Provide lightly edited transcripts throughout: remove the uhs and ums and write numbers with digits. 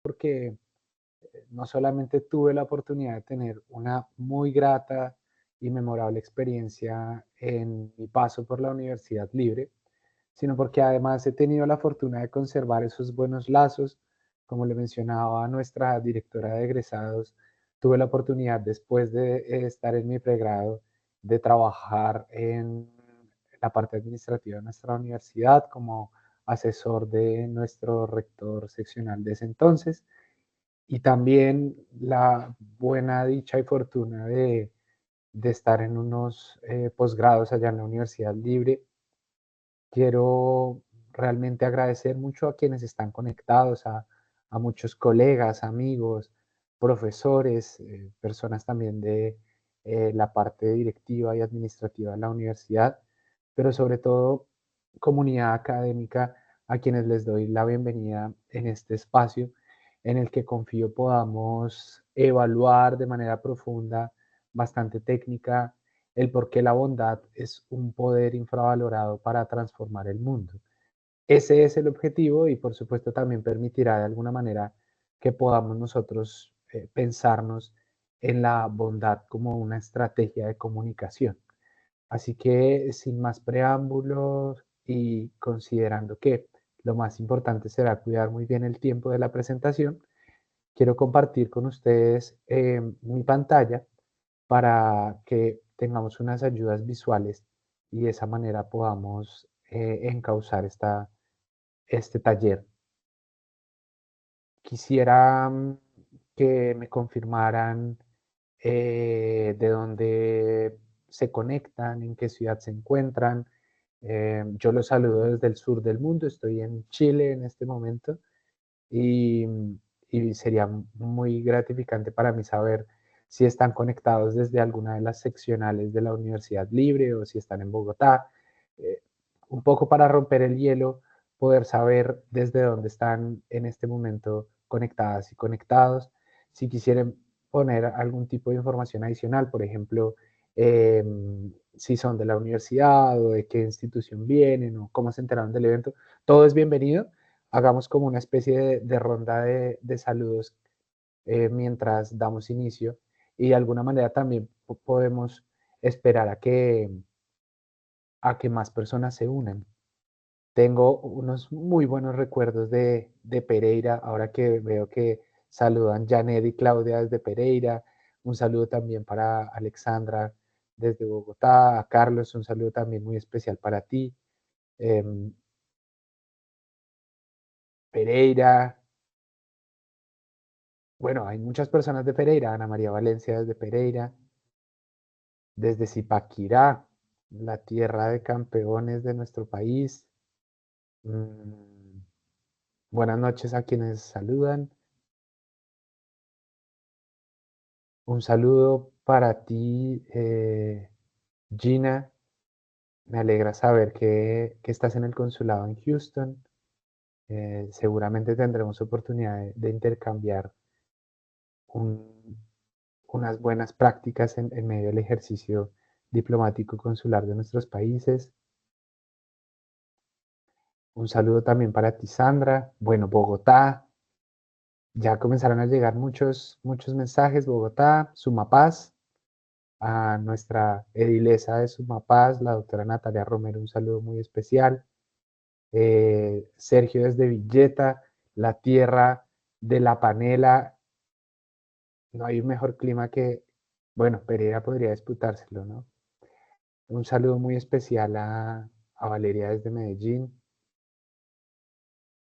porque no solamente tuve la oportunidad de tener una muy grata y memorable experiencia en mi paso por la Universidad Libre, sino porque además he tenido la fortuna de conservar esos buenos lazos. Como le mencionaba a nuestra directora de egresados, tuve la oportunidad después de estar en mi pregrado de trabajar en la parte administrativa de nuestra universidad como asesor de nuestro rector seccional de ese entonces, y también la buena dicha y fortuna de estar en unos posgrados allá en la Universidad Libre. Quiero realmente agradecer mucho a quienes están conectados, a muchos colegas, amigos, profesores, personas también de la parte directiva y administrativa de la universidad, pero sobre todo comunidad académica a quienes les doy la bienvenida en este espacio en el que confío podamos evaluar de manera profunda, bastante técnica, el por qué la bondad es un poder infravalorado para transformar el mundo. Ese es el objetivo y por supuesto también permitirá de alguna manera que podamos nosotros pensarnos en la bondad como una estrategia de comunicación. Así que sin más preámbulos y considerando que lo más importante será cuidar muy bien el tiempo de la presentación, quiero compartir con ustedes mi pantalla para que tengamos unas ayudas visuales y de esa manera podamos encauzar este taller. Quisiera que me confirmaran de dónde se conectan, en qué ciudad se encuentran. Yo los saludo desde el sur del mundo, estoy en Chile en este momento y, y sería muy gratificante para mí saber si están conectados desde alguna de las seccionales de la Universidad Libre o si están en Bogotá. Eh, un poco para romper el hielo, poder saber desde dónde están en este momento conectadas y conectados. Si quisieren poner algún tipo de información adicional, por ejemplo, eh, si son de la universidad o de qué institución vienen o cómo se enteraron del evento, todo es bienvenido. Hagamos como una especie de ronda de saludos mientras damos inicio y de alguna manera también podemos esperar a que más personas se unan. Tengo unos muy buenos recuerdos de Pereira, ahora que veo que saludan Janet y Claudia desde Pereira. Un saludo también para Alexandra desde Bogotá, a Carlos, un saludo también muy especial para ti. Em, Pereira, bueno, hay muchas personas de Pereira, Ana María Valencia desde Pereira, desde Zipaquirá, la tierra de campeones de nuestro país. Mm, buenas noches a quienes saludan. Un saludo para ti, Gina. Me alegra saber que estás en el consulado en Houston. Seguramente tendremos oportunidad de intercambiar un- unas buenas prácticas en medio del ejercicio diplomático consular de nuestros países. Un saludo también para ti, Sandra. Bueno, Bogotá. Ya comenzaron a llegar muchos mensajes. Bogotá, Sumapaz, a nuestra edilesa de Sumapaz, la doctora Natalia Romero, un saludo muy especial. Sergio desde Villeta, la tierra de la panela. No hay un mejor clima que, bueno, Pereira podría disputárselo, ¿no? Un saludo muy especial a Valeria desde Medellín.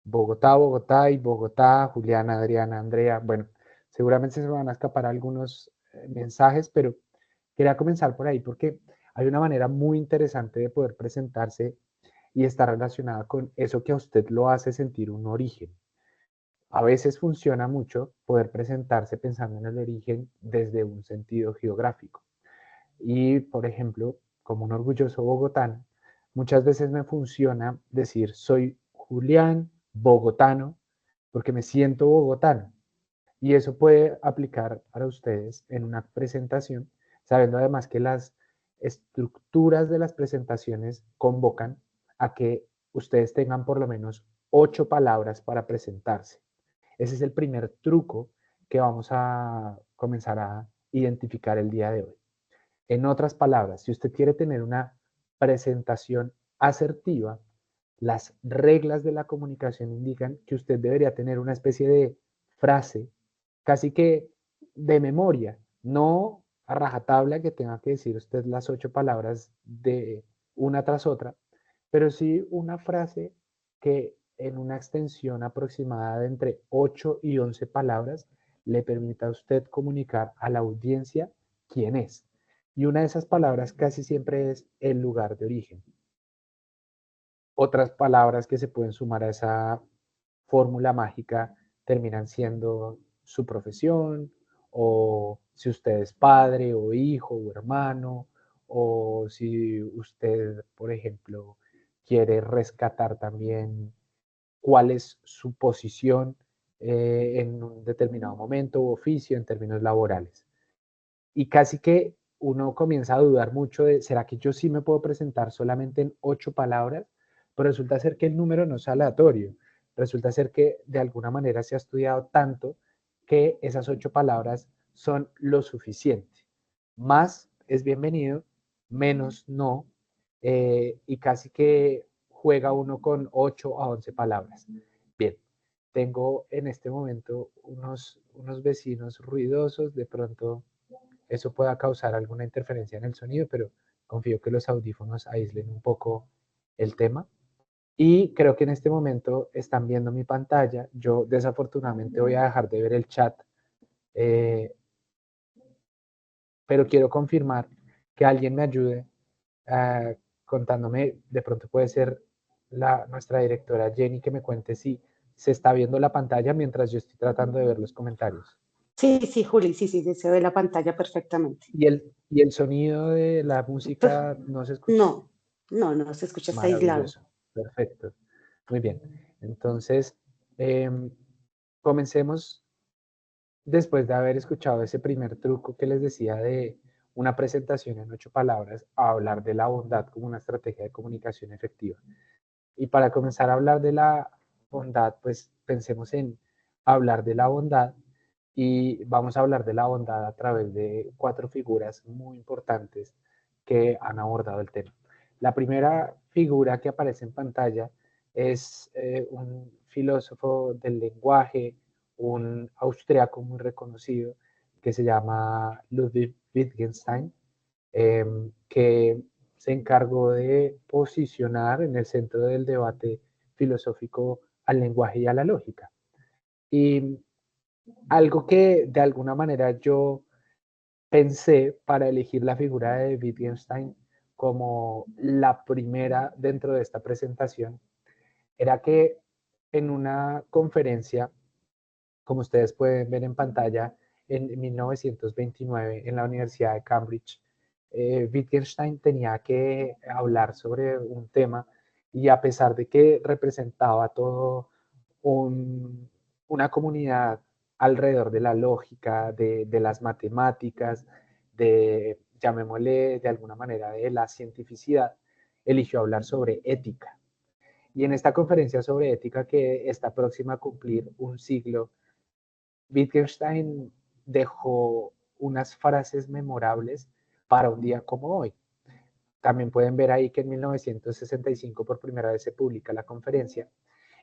Bogotá, Bogotá y Bogotá, Juliana, Adriana, Andrea. Bueno, seguramente se me van a escapar algunos mensajes, pero quería comenzar por ahí porque hay una manera muy interesante de poder presentarse y está relacionada con eso que a usted lo hace sentir un origen. A veces funciona mucho poder presentarse pensando en el origen desde un sentido geográfico. Y, por ejemplo, como un orgulloso bogotano, muchas veces me funciona decir soy Julián bogotano porque me siento bogotano. Y eso puede aplicar para ustedes en una presentación, sabiendo además que las estructuras de las presentaciones convocan a que ustedes tengan por lo menos 8 palabras para presentarse. Ese es el primer truco que vamos a comenzar a identificar el día de hoy. En otras palabras, si usted quiere tener una presentación asertiva, las reglas de la comunicación indican que usted debería tener una especie de frase, casi que de memoria, no a rajatabla que tenga que decir usted las 8 palabras de una tras otra, pero sí una frase que en una extensión aproximada de entre 8 y 11 palabras le permita a usted comunicar a la audiencia quién es. Y una de esas palabras casi siempre es el lugar de origen. Otras palabras que se pueden sumar a esa fórmula mágica terminan siendo su profesión, o si usted es padre o hijo o hermano, o si usted, por ejemplo, quiere rescatar también cuál es su posición en un determinado momento u oficio en términos laborales. Y casi que uno comienza a dudar mucho de, ¿será que yo sí me puedo presentar solamente en 8 palabras? Pero resulta ser que el número no es aleatorio. Resulta ser que de alguna manera se ha estudiado tanto que esas 8 palabras son lo suficiente. Más es bienvenido, menos no, y casi que juega uno con 8 a 11 palabras. Bien, tengo en este momento unos vecinos ruidosos, de pronto eso pueda causar alguna interferencia en el sonido, pero confío que los audífonos aíslen un poco el tema. Y creo que en este momento están viendo mi pantalla. Yo desafortunadamente voy a dejar de ver el chat, eh, pero quiero confirmar que alguien me ayude contándome, de pronto puede ser nuestra directora Jenny que me cuente si se está viendo la pantalla mientras yo estoy tratando de ver los comentarios. Sí, sí, Juli, sí, sí, se ve la pantalla perfectamente. Y el sonido de la música no se escucha? No, no, no, se escucha, está aislado. Maravilloso, perfecto. Muy bien. Entonces, comencemos después de haber escuchado ese primer truco que les decía de una presentación en 8 palabras, a hablar de la bondad como una estrategia de comunicación efectiva. Y para comenzar a hablar de la bondad, pues pensemos en hablar de la bondad y vamos a hablar de la bondad a través de 4 figuras muy importantes que han abordado el tema. La primera figura que aparece en pantalla es un filósofo del lenguaje, un austriaco muy reconocido que se llama Ludwig Wittgenstein, que se encargó de posicionar en el centro del debate filosófico al lenguaje y a la lógica. Y algo que de alguna manera yo pensé para elegir la figura de Wittgenstein como la primera dentro de esta presentación era que en una conferencia, como ustedes pueden ver en pantalla, en 1929 en la Universidad de Cambridge, Wittgenstein tenía que hablar sobre un tema y a pesar de que representaba todo una comunidad alrededor de la lógica, de las matemáticas, llamémosle de alguna manera, de la cientificidad, eligió hablar sobre ética. Y en esta conferencia sobre ética que está próxima a cumplir un siglo, Wittgenstein dejó unas frases memorables para un día como hoy. También pueden ver ahí que en 1965 por primera vez se publica la conferencia.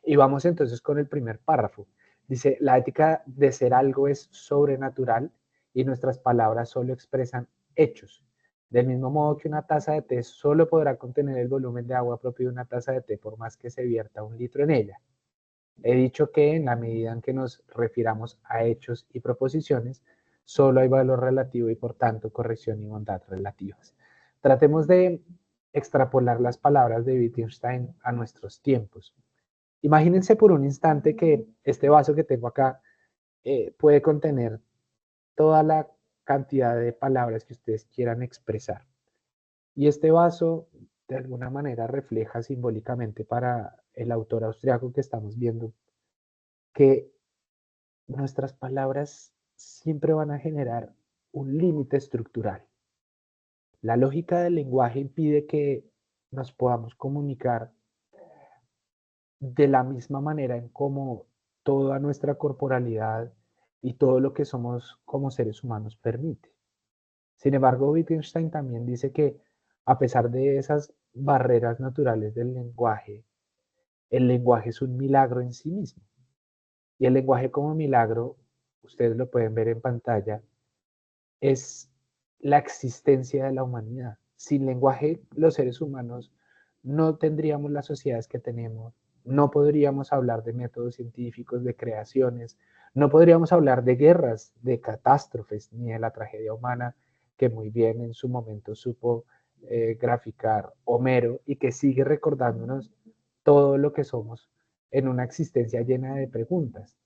Y vamos entonces con el primer párrafo. Dice, la ética de ser algo es sobrenatural y nuestras palabras solo expresan hechos. Del mismo modo que una taza de té solo podrá contener el volumen de agua propio de una taza de té por más que se vierta 1 litro en ella. He dicho que en la medida en que nos refiramos a hechos y proposiciones, solo hay valor relativo y por tanto corrección y bondad relativas. Tratemos de extrapolar las palabras de Wittgenstein a nuestros tiempos. Imagínense por un instante que este vaso que tengo acá puede contener toda la cantidad de palabras que ustedes quieran expresar. Y este vaso de alguna manera refleja simbólicamente para el autor austriaco que estamos viendo que nuestras palabras siempre van a generar un límite estructural. La lógica del lenguaje impide que nos podamos comunicar de la misma manera en cómo toda nuestra corporalidad y todo lo que somos como seres humanos permite. Sin embargo, Wittgenstein también dice que a pesar de esas barreras naturales del lenguaje, el lenguaje es un milagro en sí mismo. Y el lenguaje como milagro, ustedes lo pueden ver en pantalla, es la existencia de la humanidad. Sin lenguaje, los seres humanos no tendríamos las sociedades que tenemos, no podríamos hablar de métodos científicos, de creaciones, no podríamos hablar de guerras, de catástrofes, ni de la tragedia humana que muy bien en su momento supo graficar Homero y que sigue recordándonos todo lo que somos en una existencia llena de preguntas.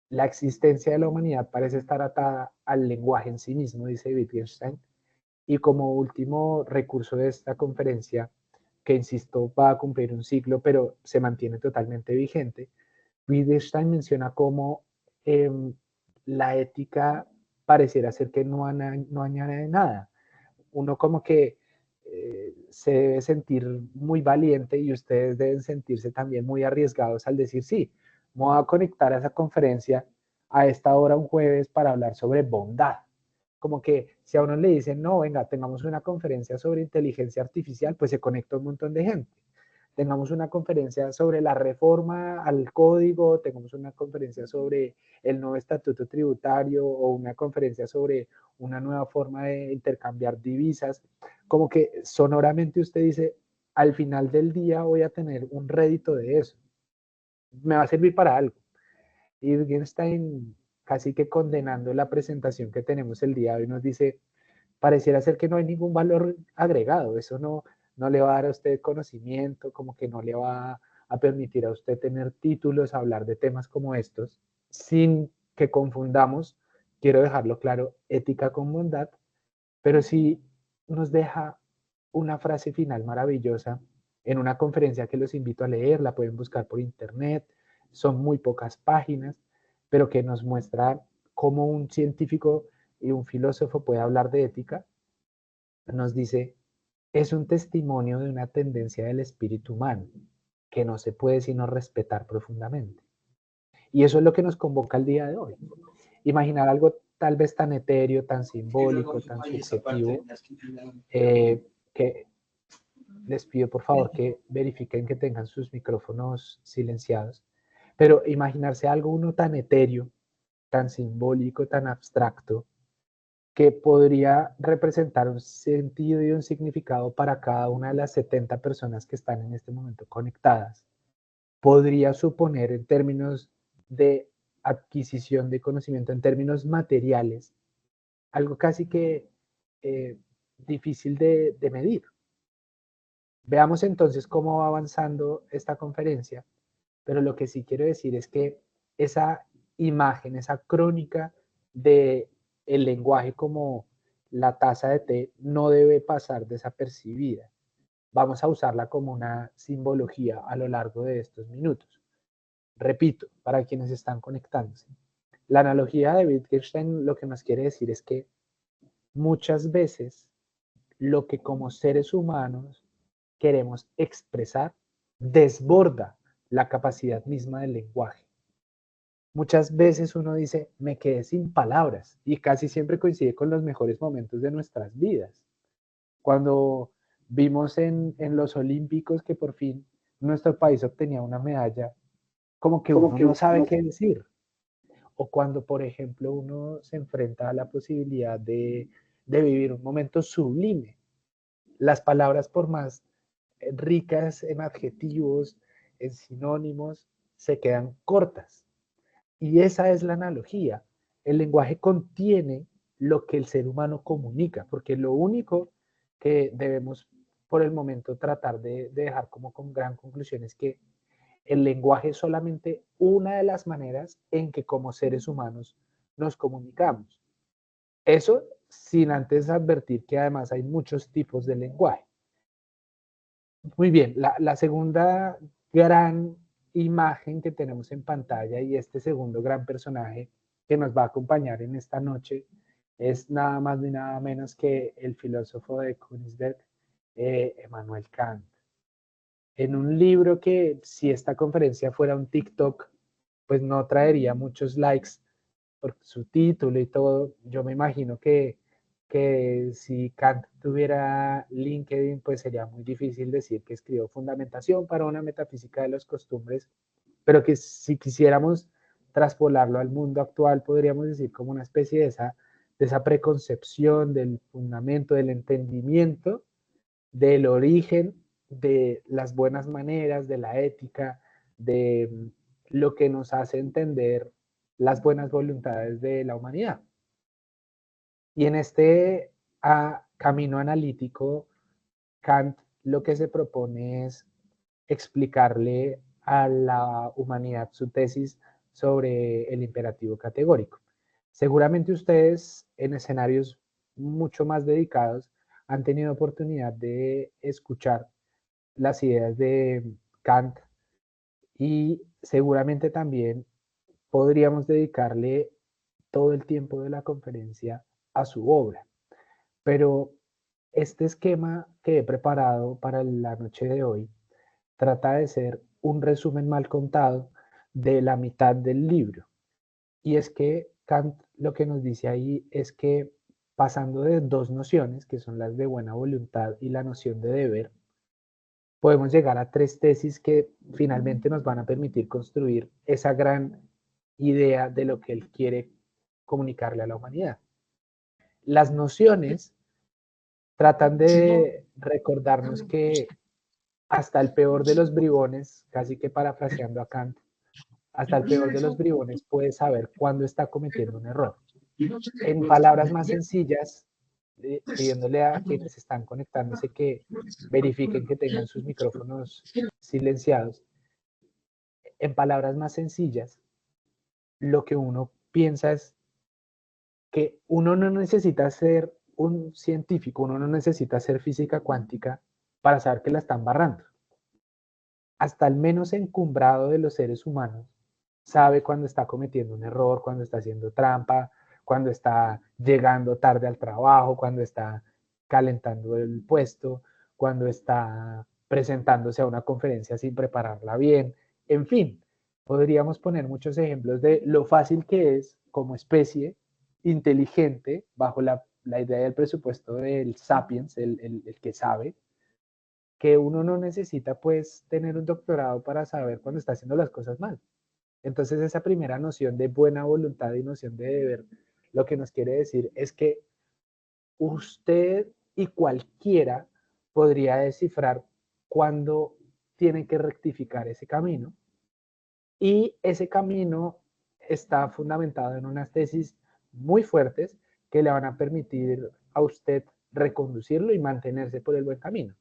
La existencia de la humanidad parece estar atada al lenguaje en sí mismo, dice Wittgenstein, y como último recurso de esta conferencia, que insisto va a cumplir un ciclo, pero se mantiene totalmente vigente, Wittgenstein menciona cómo eh, la ética pareciera ser que no añade nada. Uno como que se debe sentir muy valiente y ustedes deben sentirse también muy arriesgados al decir, sí, me voy a conectar a esa conferencia a esta hora un jueves para hablar sobre bondad. Como que si a uno le dicen, no, venga, tengamos una conferencia sobre inteligencia artificial, pues se conecta un montón de gente. Tengamos una conferencia sobre la reforma al código, tengamos una conferencia sobre el nuevo estatuto tributario o una conferencia sobre una nueva forma de intercambiar divisas, como que sonoramente usted dice, al final del día voy a tener un rédito de eso, me va a servir para algo. Y Wittgenstein, casi que condenando la presentación que tenemos el día de hoy, nos dice, pareciera ser que no hay ningún valor agregado, eso no le va a dar a usted conocimiento, como que no le va a permitir a usted tener títulos, hablar de temas como estos, sin que confundamos, quiero dejarlo claro, ética con bondad, pero sí nos deja una frase final maravillosa en una conferencia que los invito a leer, la pueden buscar por internet, son muy pocas páginas, pero que nos muestra cómo un científico y un filósofo puede hablar de ética. Nos dice, es un testimonio de una tendencia del espíritu humano que no se puede sino respetar profundamente. Y eso es lo que nos convoca el día de hoy. Imaginar algo tal vez tan etéreo, tan simbólico, tan subjetivo, que les pido por favor que verifiquen que tengan sus micrófonos silenciados, pero imaginarse algo uno tan etéreo, tan simbólico, tan abstracto, que podría representar un sentido y un significado para cada una de las 70 personas que están en este momento conectadas, podría suponer en términos de adquisición de conocimiento, en términos materiales, algo casi que difícil de medir. Veamos entonces cómo va avanzando esta conferencia, pero lo que sí quiero decir es que esa imagen, esa crónica de el lenguaje como la taza de té no debe pasar desapercibida. Vamos a usarla como una simbología a lo largo de estos minutos. Repito, para quienes están conectándose. La analogía de Wittgenstein lo que nos quiere decir es que muchas veces lo que como seres humanos queremos expresar desborda la capacidad misma del lenguaje. Muchas veces uno dice, me quedé sin palabras y casi siempre coincide con los mejores momentos de nuestras vidas. Cuando vimos en los Olímpicos que por fin nuestro país obtenía una medalla, como que uno no sabe qué decir. O cuando, por ejemplo, uno se enfrenta a la posibilidad de vivir un momento sublime. Las palabras, por más ricas en adjetivos, en sinónimos, se quedan cortas. Y esa es la analogía. El lenguaje contiene lo que el ser humano comunica, porque lo único que debemos por el momento tratar de dejar como con gran conclusión es que el lenguaje es solamente una de las maneras en que como seres humanos nos comunicamos. Eso sin antes advertir que además hay muchos tipos de lenguaje. Muy bien, la segunda gran imagen que tenemos en pantalla y este segundo gran personaje que nos va a acompañar en esta noche es nada más ni nada menos que el filósofo de Königsberg, Emmanuel Kant. En un libro que si esta conferencia fuera un TikTok, pues no traería muchos likes por su título y todo. Yo me imagino que si Kant tuviera LinkedIn, pues sería muy difícil decir que escribió Fundamentación para una metafísica de las costumbres, pero que si quisiéramos traspolarlo al mundo actual, podríamos decir como una especie de esa preconcepción del fundamento, del entendimiento, del origen de las buenas maneras, de la ética, de lo que nos hace entender las buenas voluntades de la humanidad. Y en este camino analítico, Kant lo que se propone es explicarle a la humanidad su tesis sobre el imperativo categórico. Seguramente ustedes en escenarios mucho más dedicados han tenido oportunidad de escuchar las ideas de Kant y seguramente también podríamos dedicarle todo el tiempo de la conferencia a su obra. Pero este esquema que he preparado para la noche de hoy trata de ser un resumen mal contado de la mitad del libro. Y es que Kant lo que nos dice ahí es que pasando de dos nociones, que son las de buena voluntad y la noción de deber, podemos llegar a tres tesis que finalmente nos van a permitir construir esa gran idea de lo que él quiere comunicarle a la humanidad. Las nociones tratan de recordarnos que hasta el peor de los bribones, casi que parafraseando a Kant, hasta el peor de los bribones puede saber cuándo está cometiendo un error. En palabras más sencillas, pidiéndole a quienes están conectándose que verifiquen que tengan sus micrófonos silenciados, en palabras más sencillas, lo que uno piensa es que uno no necesita ser un científico, uno no necesita hacer física cuántica para saber que la están barrando. Hasta el menos encumbrado de los seres humanos sabe cuando está cometiendo un error, cuando está haciendo trampa, cuando está llegando tarde al trabajo, cuando está calentando el puesto, cuando está presentándose a una conferencia sin prepararla bien. En fin, podríamos poner muchos ejemplos de lo fácil que es como especie inteligente, bajo la idea del presupuesto del sapiens, el que sabe, que uno no necesita pues tener un doctorado para saber cuando está haciendo las cosas mal. Entonces esa primera noción de buena voluntad y noción de deber, lo que nos quiere decir es que usted y cualquiera podría descifrar cuándo tiene que rectificar ese camino, y ese camino está fundamentado en unas tesis muy fuertes que le van a permitir a usted reconducirlo y mantenerse por el buen camino.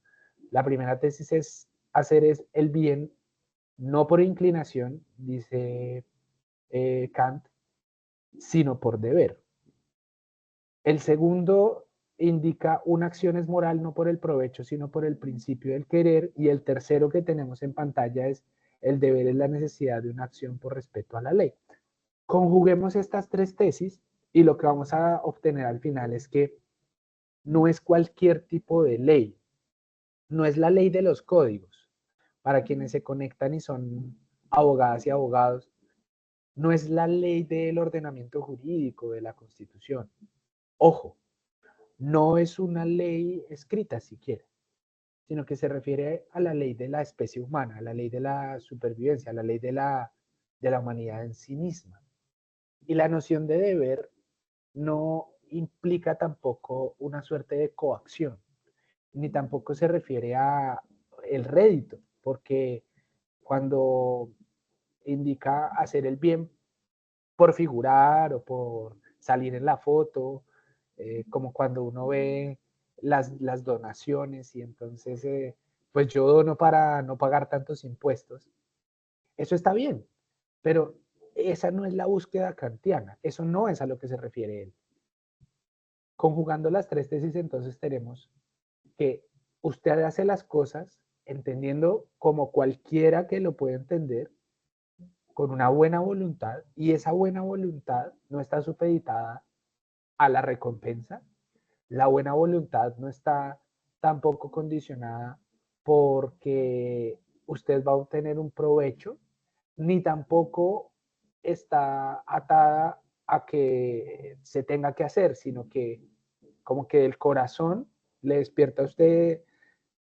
La primera tesis es hacer el bien no por inclinación, dice Kant, sino por deber. El segundo indica una acción es moral no por el provecho, sino por el principio del querer. Y el tercero que tenemos en pantalla es el deber es la necesidad de una acción por respeto a la ley. Conjuguemos estas tres tesis y lo que vamos a obtener al final es que no es cualquier tipo de ley, no es la ley de los códigos. Para quienes se conectan y son abogadas y abogados, no es la ley del ordenamiento jurídico de la Constitución. Ojo, no es una ley escrita siquiera, sino que se refiere a la ley de la especie humana, a la ley de la supervivencia, a la ley de la humanidad en sí misma. Y la noción de deber no implica tampoco una suerte de coacción, ni tampoco se refiere a el rédito, porque cuando indica hacer el bien por figurar o por salir en la foto, como cuando uno ve las donaciones y entonces, pues yo dono para no pagar tantos impuestos. Eso está bien, pero esa no es la búsqueda kantiana, eso no es a lo que se refiere él. Conjugando las tres tesis, entonces tenemos que usted hace las cosas entendiendo como cualquiera que lo puede entender, con una buena voluntad, y esa buena voluntad no está supeditada a la recompensa. La buena voluntad no está tampoco condicionada porque usted va a obtener un provecho, ni tampoco está atada a que se tenga que hacer, sino que como que el corazón le despierta a usted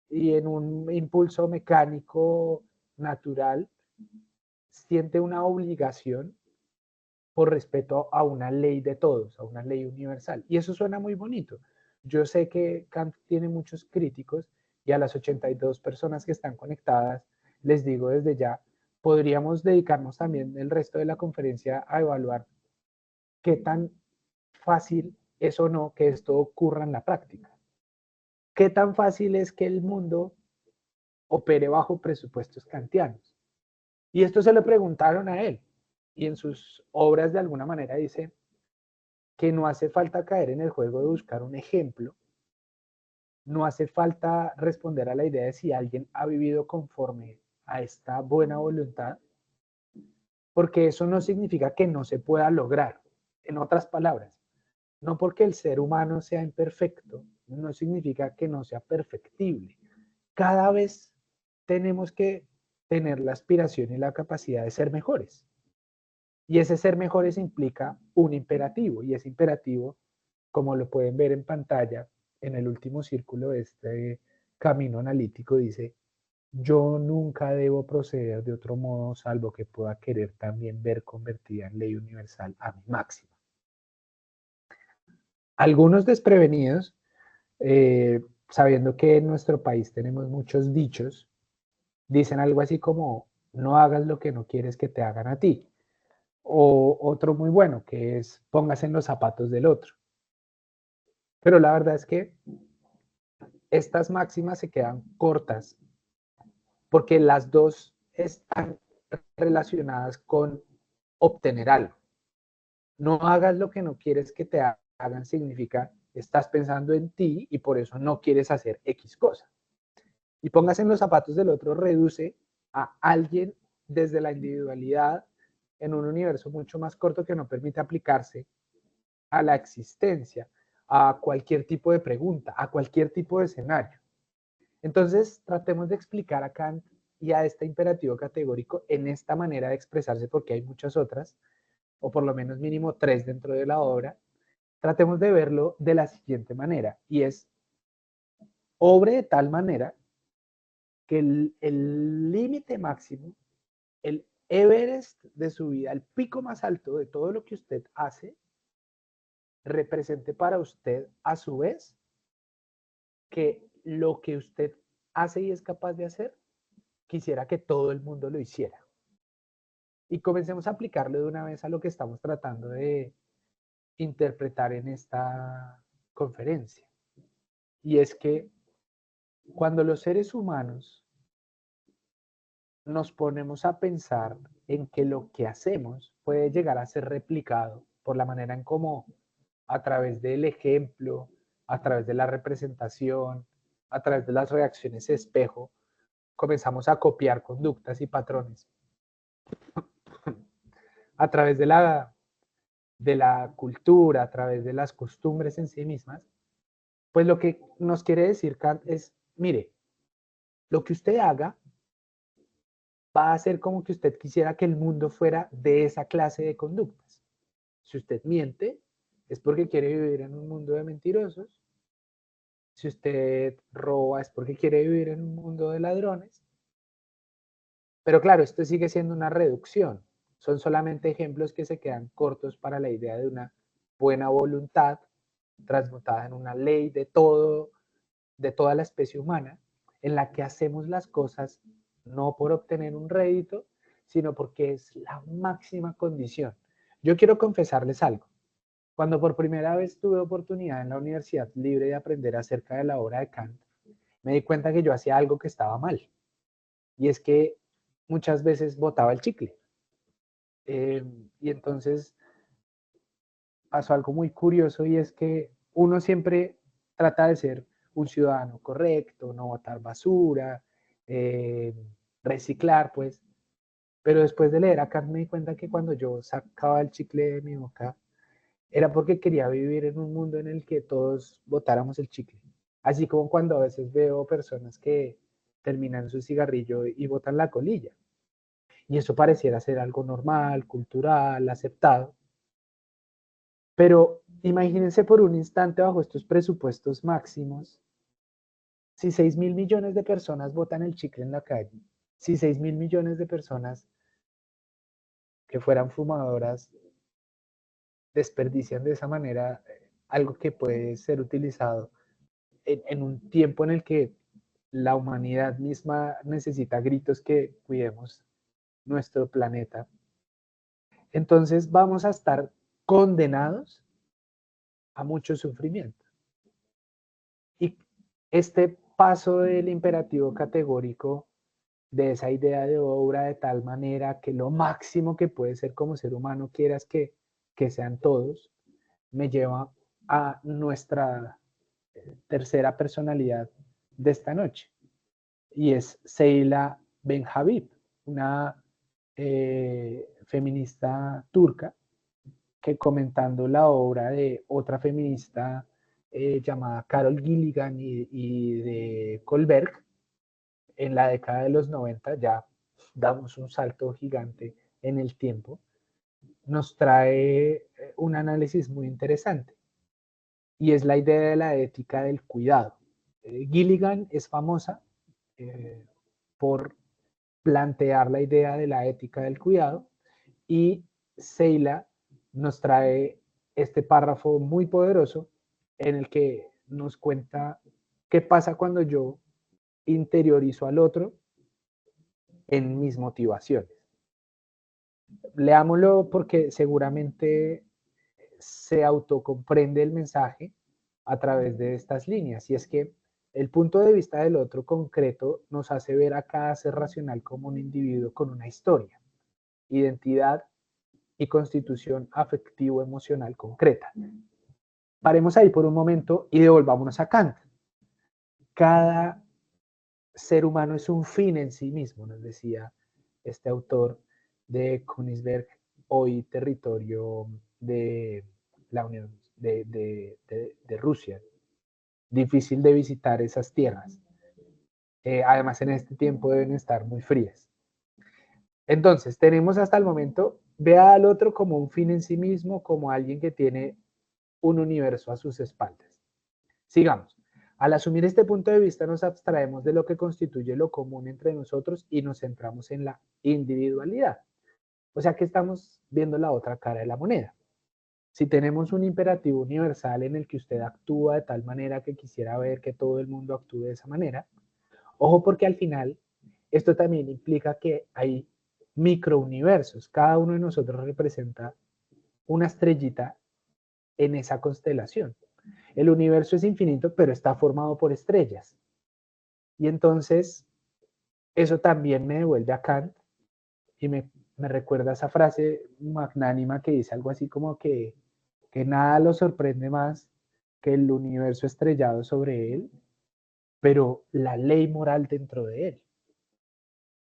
y en un impulso mecánico natural siente una obligación por respeto a una ley de todos, a una ley universal. Y eso suena muy bonito. Yo sé que Kant tiene muchos críticos y a las 82 personas que están conectadas, les digo desde ya, podríamos dedicarnos también el resto de la conferencia a evaluar qué tan fácil es o no que esto ocurra en la práctica. ¿Qué tan fácil es que el mundo opere bajo presupuestos kantianos? Y esto se lo preguntaron a él. Y en sus obras de alguna manera dice que no hace falta caer en el juego de buscar un ejemplo, no hace falta responder a la idea de si alguien ha vivido conforme a esta buena voluntad, porque eso no significa que no se pueda lograr. En otras palabras, no porque el ser humano sea imperfecto, no significa que no sea perfectible. Cada vez tenemos que tener la aspiración y la capacidad de ser mejores. Y ese ser mejores implica un imperativo, y ese imperativo, como lo pueden ver en pantalla, en el último círculo de este camino analítico, dice, yo nunca debo proceder de otro modo salvo que pueda querer también ver convertida en ley universal a mi máxima. Algunos desprevenidos, sabiendo que en nuestro país tenemos muchos dichos, dicen algo así como, no hagas lo que no quieres que te hagan a ti. O otro muy bueno, que es póngase en los zapatos del otro. Pero la verdad es que estas máximas se quedan cortas porque las dos están relacionadas con obtener algo. No hagas lo que no quieres que te hagan significa estás pensando en ti y por eso no quieres hacer X cosa. Y póngase en los zapatos del otro reduce a alguien desde la individualidad en un universo mucho más corto que no permite aplicarse a la existencia, a cualquier tipo de pregunta, a cualquier tipo de escenario. Entonces, tratemos de explicar a Kant y a este imperativo categórico en esta manera de expresarse, porque hay muchas otras, o por lo menos mínimo 3 dentro de la obra. Tratemos de verlo de la siguiente manera, y es, obre de tal manera que el límite máximo, el Everest de su vida, el pico más alto de todo lo que usted hace, represente para usted a su vez que lo que usted hace y es capaz de hacer, quisiera que todo el mundo lo hiciera. Y comencemos a aplicarlo de una vez a lo que estamos tratando de interpretar en esta conferencia. Y es que cuando los seres humanos nos ponemos a pensar en que lo que hacemos puede llegar a ser replicado por la manera en cómo a través del ejemplo, a través de la representación, a través de las reacciones espejo, comenzamos a copiar conductas y patrones. A través de la cultura, a través de las costumbres en sí mismas, pues lo que nos quiere decir Kant es, mire, lo que usted haga va a ser como que usted quisiera que el mundo fuera de esa clase de conductas. Si usted miente, es porque quiere vivir en un mundo de mentirosos. Si usted roba, es porque quiere vivir en un mundo de ladrones. Pero claro, esto sigue siendo una reducción. Son solamente ejemplos que se quedan cortos para la idea de una buena voluntad transmutada en una ley de todo, de toda la especie humana, en la que hacemos las cosas no por obtener un rédito, sino porque es la máxima condición. Yo quiero confesarles algo. Cuando por primera vez tuve oportunidad en la Universidad Libre de aprender acerca de la obra de Kant, me di cuenta que yo hacía algo que estaba mal. Y es que muchas veces botaba el chicle. Y entonces pasó algo muy curioso y es que uno siempre trata de ser un ciudadano correcto, no botar basura, eh, reciclar, pues. Pero después de leer acá me di cuenta que cuando yo sacaba el chicle de mi boca era porque quería vivir en un mundo en el que todos botáramos el chicle. Así como cuando a veces veo personas que terminan su cigarrillo y botan la colilla. Y eso pareciera ser algo normal, cultural, aceptado. Pero imagínense por un instante bajo estos presupuestos máximos, si 6.000 millones de personas botan el chicle en la calle, si 6.000 millones de personas que fueran fumadoras desperdician de esa manera algo que puede ser utilizado en un tiempo en el que la humanidad misma necesita gritos que cuidemos nuestro planeta, entonces vamos a estar condenados a mucho sufrimiento. Y este paso del imperativo categórico de esa idea de obra de tal manera que lo máximo que puede ser como ser humano quieras que sean todos, me lleva a nuestra tercera personalidad de esta noche, y es Ceyla Benhabib, una feminista turca que comentando la obra de otra feminista llamada Carol Gilligan y de Kohlberg, en la década de los 90, ya damos un salto gigante en el tiempo, nos trae un análisis muy interesante, y es la idea de la ética del cuidado. Gilligan es famosa eh, por plantear la idea de la ética del cuidado, y Ceyla nos trae este párrafo muy poderoso en el que nos cuenta qué pasa cuando yo interiorizo al otro en mis motivaciones. Leámoslo porque seguramente se autocomprende el mensaje a través de estas líneas, y es que el punto de vista del otro concreto nos hace ver a cada ser racional como un individuo con una historia, identidad y constitución afectivo-emocional concreta. Paremos ahí por un momento y devolvámonos a Kant. Cada ser humano es un fin en sí mismo, nos decía este autor de Königsberg, hoy territorio de la Unión de Rusia. Difícil de visitar esas tierras. Además, en este tiempo deben estar muy frías. Entonces, tenemos hasta el momento, vea al otro como un fin en sí mismo, como alguien que tiene un universo a sus espaldas. Sigamos. Al asumir este punto de vista, nos abstraemos de lo que constituye lo común entre nosotros y nos centramos en la individualidad. O sea que estamos viendo la otra cara de la moneda. Si tenemos un imperativo universal en el que usted actúa de tal manera que quisiera ver que todo el mundo actúe de esa manera, ojo porque al final esto también implica que hay microuniversos. Cada uno de nosotros representa una estrellita en esa constelación. El universo es infinito, pero está formado por estrellas. Y entonces, eso también me devuelve a Kant y me recuerda esa frase magnánima que dice algo así como que nada lo sorprende más que el universo estrellado sobre él, pero la ley moral dentro de él.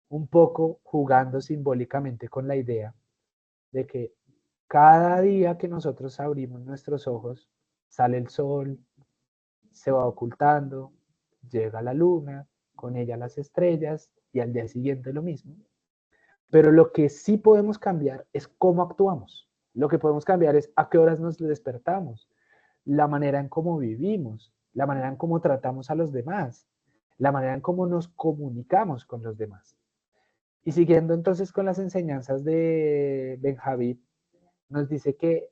Un poco jugando simbólicamente con la idea de que cada día que nosotros abrimos nuestros ojos, sale el sol, se va ocultando, llega la luna, con ella las estrellas, y al día siguiente lo mismo. Pero lo que sí podemos cambiar es cómo actuamos. Lo que podemos cambiar es a qué horas nos despertamos, la manera en cómo vivimos, la manera en cómo tratamos a los demás, la manera en cómo nos comunicamos con los demás. Y siguiendo entonces con las enseñanzas de Benjavid, nos dice que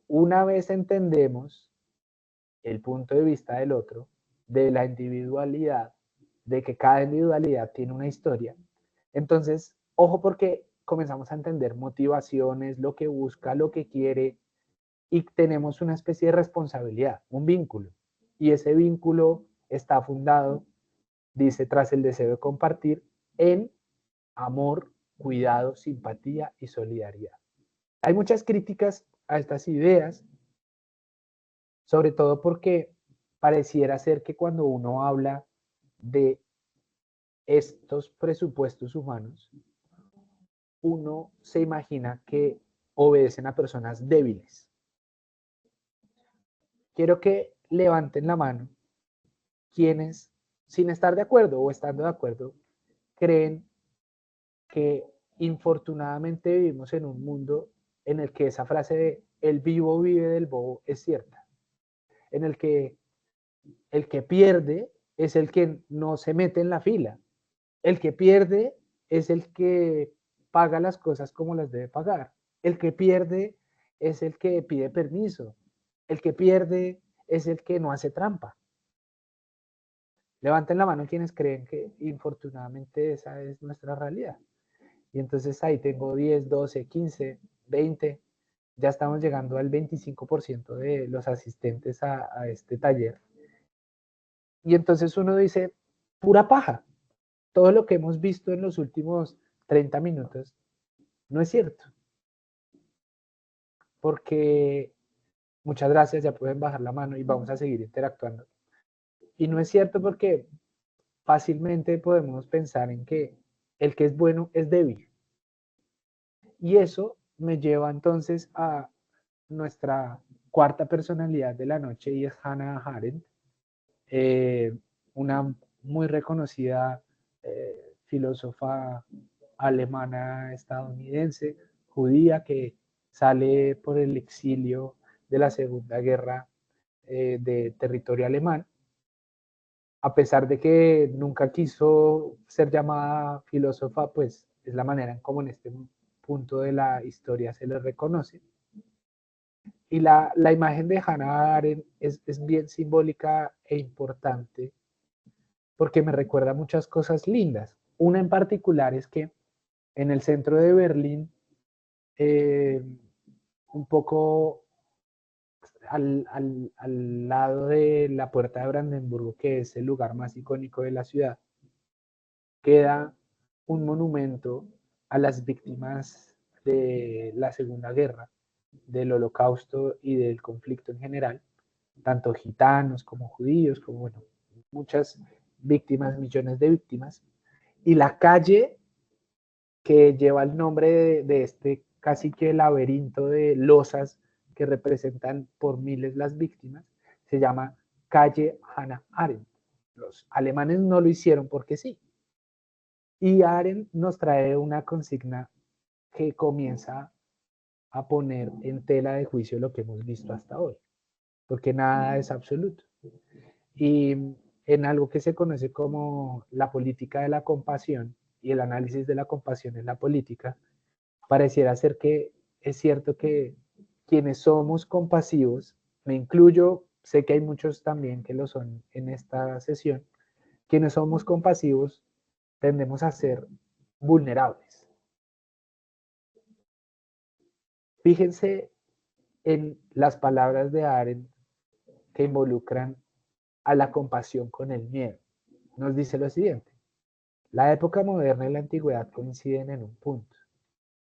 una vez entendemos el punto de vista del otro, de la individualidad, de que cada individualidad tiene una historia, entonces, ojo porque comenzamos a entender motivaciones, lo que busca, lo que quiere, y tenemos una especie de responsabilidad, un vínculo. Y ese vínculo está fundado, dice, tras el deseo de compartir, en amor, cuidado, simpatía y solidaridad. Hay muchas críticas a estas ideas, sobre todo porque pareciera ser que cuando uno habla de estos presupuestos humanos, uno se imagina que obedecen a personas débiles. Quiero que levanten la mano quienes, sin estar de acuerdo o estando de acuerdo, creen que infortunadamente vivimos en un mundo en el que esa frase de el vivo vive del bobo es cierta, en el que pierde es el que no se mete en la fila, el que pierde es el que paga las cosas como las debe pagar, el que pierde es el que pide permiso, el que pierde es el que no hace trampa. Levanten la mano quienes creen que infortunadamente esa es nuestra realidad. Y entonces ahí tengo 10, 12, 15, 20, ya estamos llegando al 25% de los asistentes a este taller. Y entonces uno dice, pura paja, todo lo que hemos visto en los últimos 30 minutos no es cierto. Porque muchas gracias, ya pueden bajar la mano y vamos a seguir interactuando. Y no es cierto porque fácilmente podemos pensar en que el que es bueno es débil. Y eso me lleva entonces a nuestra cuarta personalidad de la noche y es Hannah Arendt, una muy reconocida filósofa alemana estadounidense, judía, que sale por el exilio de la Segunda Guerra de territorio alemán, a pesar de que nunca quiso ser llamada filósofa, pues es la manera en cómo en este punto de la historia se le reconoce. Y la imagen de Hannah Arendt es bien simbólica e importante porque me recuerda muchas cosas lindas. Una en particular es que en el centro de Berlín, un poco al lado de la Puerta de Brandenburgo, que es el lugar más icónico de la ciudad, queda un monumento a las víctimas de la Segunda Guerra, del Holocausto y del conflicto en general, tanto gitanos como judíos, como bueno, muchas víctimas, millones de víctimas. Y la calle que lleva el nombre de este casi que laberinto de losas que representan por miles las víctimas, se llama calle Hannah Arendt. Los alemanes no lo hicieron porque sí. Y Arendt nos trae una consigna que comienza a poner en tela de juicio lo que hemos visto hasta hoy, porque nada es absoluto. Y en algo que se conoce como la política de la compasión y el análisis de la compasión en la política, pareciera ser que es cierto que quienes somos compasivos, me incluyo, sé que hay muchos también que lo son en esta sesión, quienes somos compasivos tendemos a ser vulnerables. Fíjense en las palabras de Arendt que involucran a la compasión con el miedo. Nos dice lo siguiente: la época moderna y la antigüedad coinciden en un punto.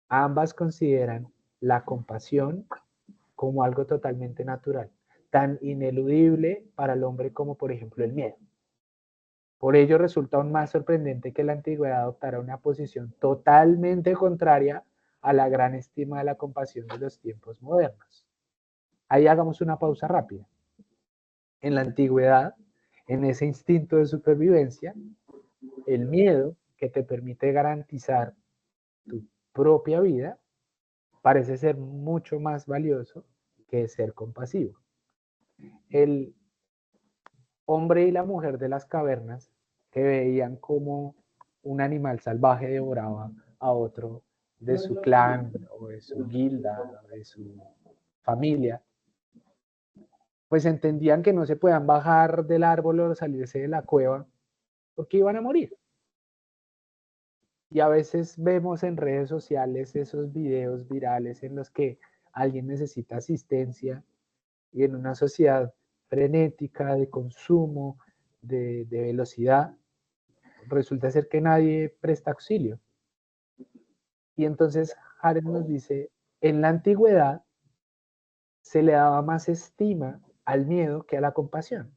Ambas consideran la compasión como algo totalmente natural, tan ineludible para el hombre como por ejemplo el miedo. Por ello resulta aún más sorprendente que la antigüedad adoptara una posición totalmente contraria a la gran estima de la compasión de los tiempos modernos. Ahí hagamos una pausa rápida. En la antigüedad, en ese instinto de supervivencia, el miedo que te permite garantizar tu propia vida parece ser mucho más valioso que ser compasivo. El hombre y la mujer de las cavernas que veían como un animal salvaje devoraba a otro de su clan o de su guilda o de su familia, pues entendían que no se podían bajar del árbol o salirse de la cueva porque iban a morir. Y a veces vemos en redes sociales esos videos virales en los que alguien necesita asistencia y en una sociedad frenética de consumo, de velocidad, resulta ser que nadie presta auxilio. Y entonces Jared nos dice, en la antigüedad se le daba más estima al miedo que a la compasión,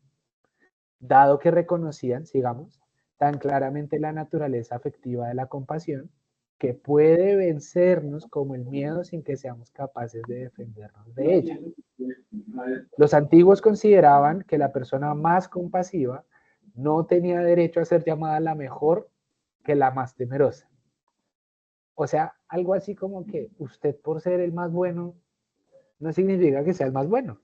dado que reconocían, sigamos, tan claramente la naturaleza afectiva de la compasión, que puede vencernos como el miedo sin que seamos capaces de defendernos de ella. Los antiguos consideraban que la persona más compasiva no tenía derecho a ser llamada la mejor que la más temerosa. O sea, algo así como que usted por ser el más bueno no significa que sea el más bueno.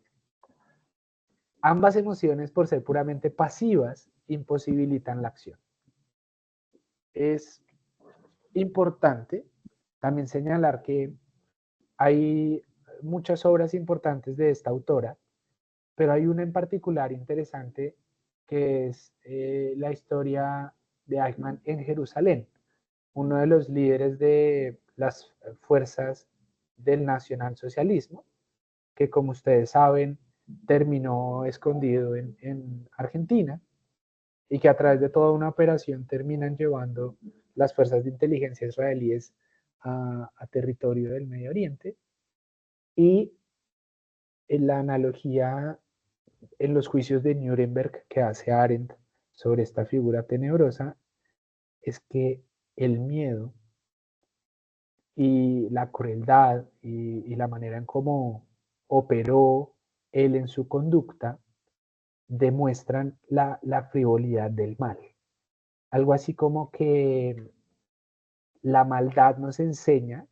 Ambas emociones, por ser puramente pasivas, imposibilitan la acción. Es importante también señalar que hay muchas obras importantes de esta autora, pero hay una en particular interesante que es la historia de Eichmann en Jerusalén, uno de los líderes de las fuerzas del nacionalsocialismo, que como ustedes saben terminó escondido en Argentina y que a través de toda una operación terminan llevando las fuerzas de inteligencia israelíes a territorio del Medio Oriente. Y en la analogía en los juicios de Nuremberg que hace Arendt sobre esta figura tenebrosa es que el miedo y la crueldad y la manera en cómo operó él en su conducta demuestran la frivolidad del mal. Algo así como que la maldad nos enseña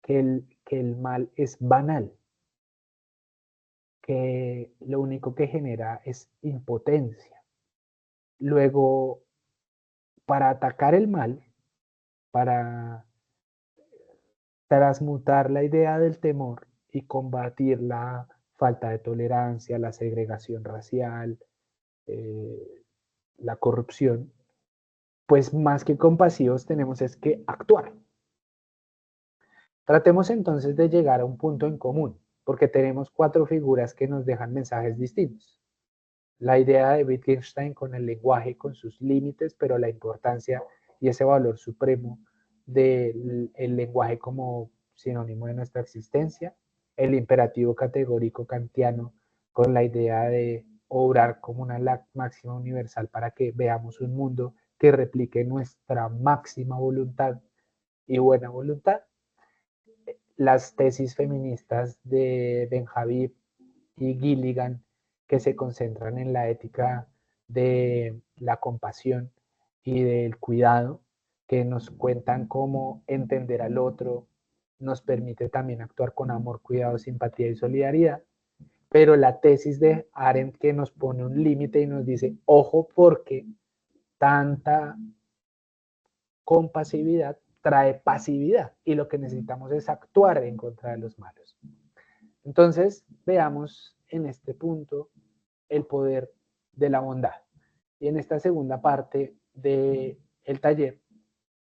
que el mal es banal, que lo único que genera es impotencia. Luego, para atacar el mal, para transmutar la idea del temor y combatir la falta de tolerancia, la segregación racial, eh, la corrupción, pues más que compasivos tenemos es que actuar. Tratemos entonces de llegar a un punto en común, porque tenemos cuatro figuras que nos dejan mensajes distintos. La idea de Wittgenstein con el lenguaje, con sus límites, pero la importancia y ese valor supremo del lenguaje como sinónimo de nuestra existencia. El imperativo categórico kantiano con la idea de obrar como una máxima universal para que veamos un mundo que replique nuestra máxima voluntad y buena voluntad. Las tesis feministas de Benjamin y Gilligan que se concentran en la ética de la compasión y del cuidado, que nos cuentan cómo entender al otro nos permite también actuar con amor, cuidado, simpatía y solidaridad. Pero la tesis de Arendt que nos pone un límite y nos dice, ojo porque tanta compasividad trae pasividad y lo que necesitamos es actuar en contra de los malos. Entonces, veamos en este punto el poder de la bondad. Y en esta segunda parte del taller,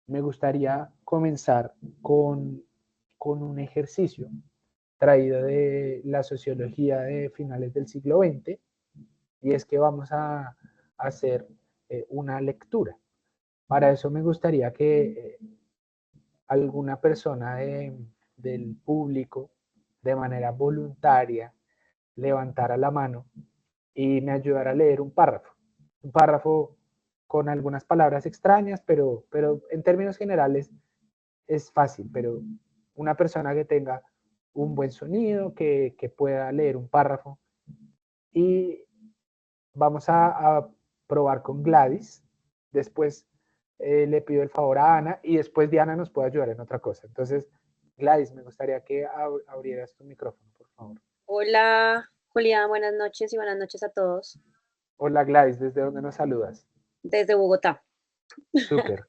me gustaría comenzar con un ejercicio traído de la sociología de finales del siglo XX, y es que vamos a hacer una lectura. Para eso me gustaría que alguna persona del público, de manera voluntaria, levantara la mano y me ayudara a leer un párrafo. Un párrafo con algunas palabras extrañas, pero en términos generales es fácil, pero una persona que tenga un buen sonido, que pueda leer un párrafo. Y vamos a probar con Gladys. Después le pido el favor a Ana y después Diana nos puede ayudar en otra cosa. Entonces, Gladys, me gustaría que abrieras tu micrófono, por favor. Hola, Julián, buenas noches y buenas noches a todos Hola Gladys, ¿desde dónde nos saludas? desde Bogotá. Súper.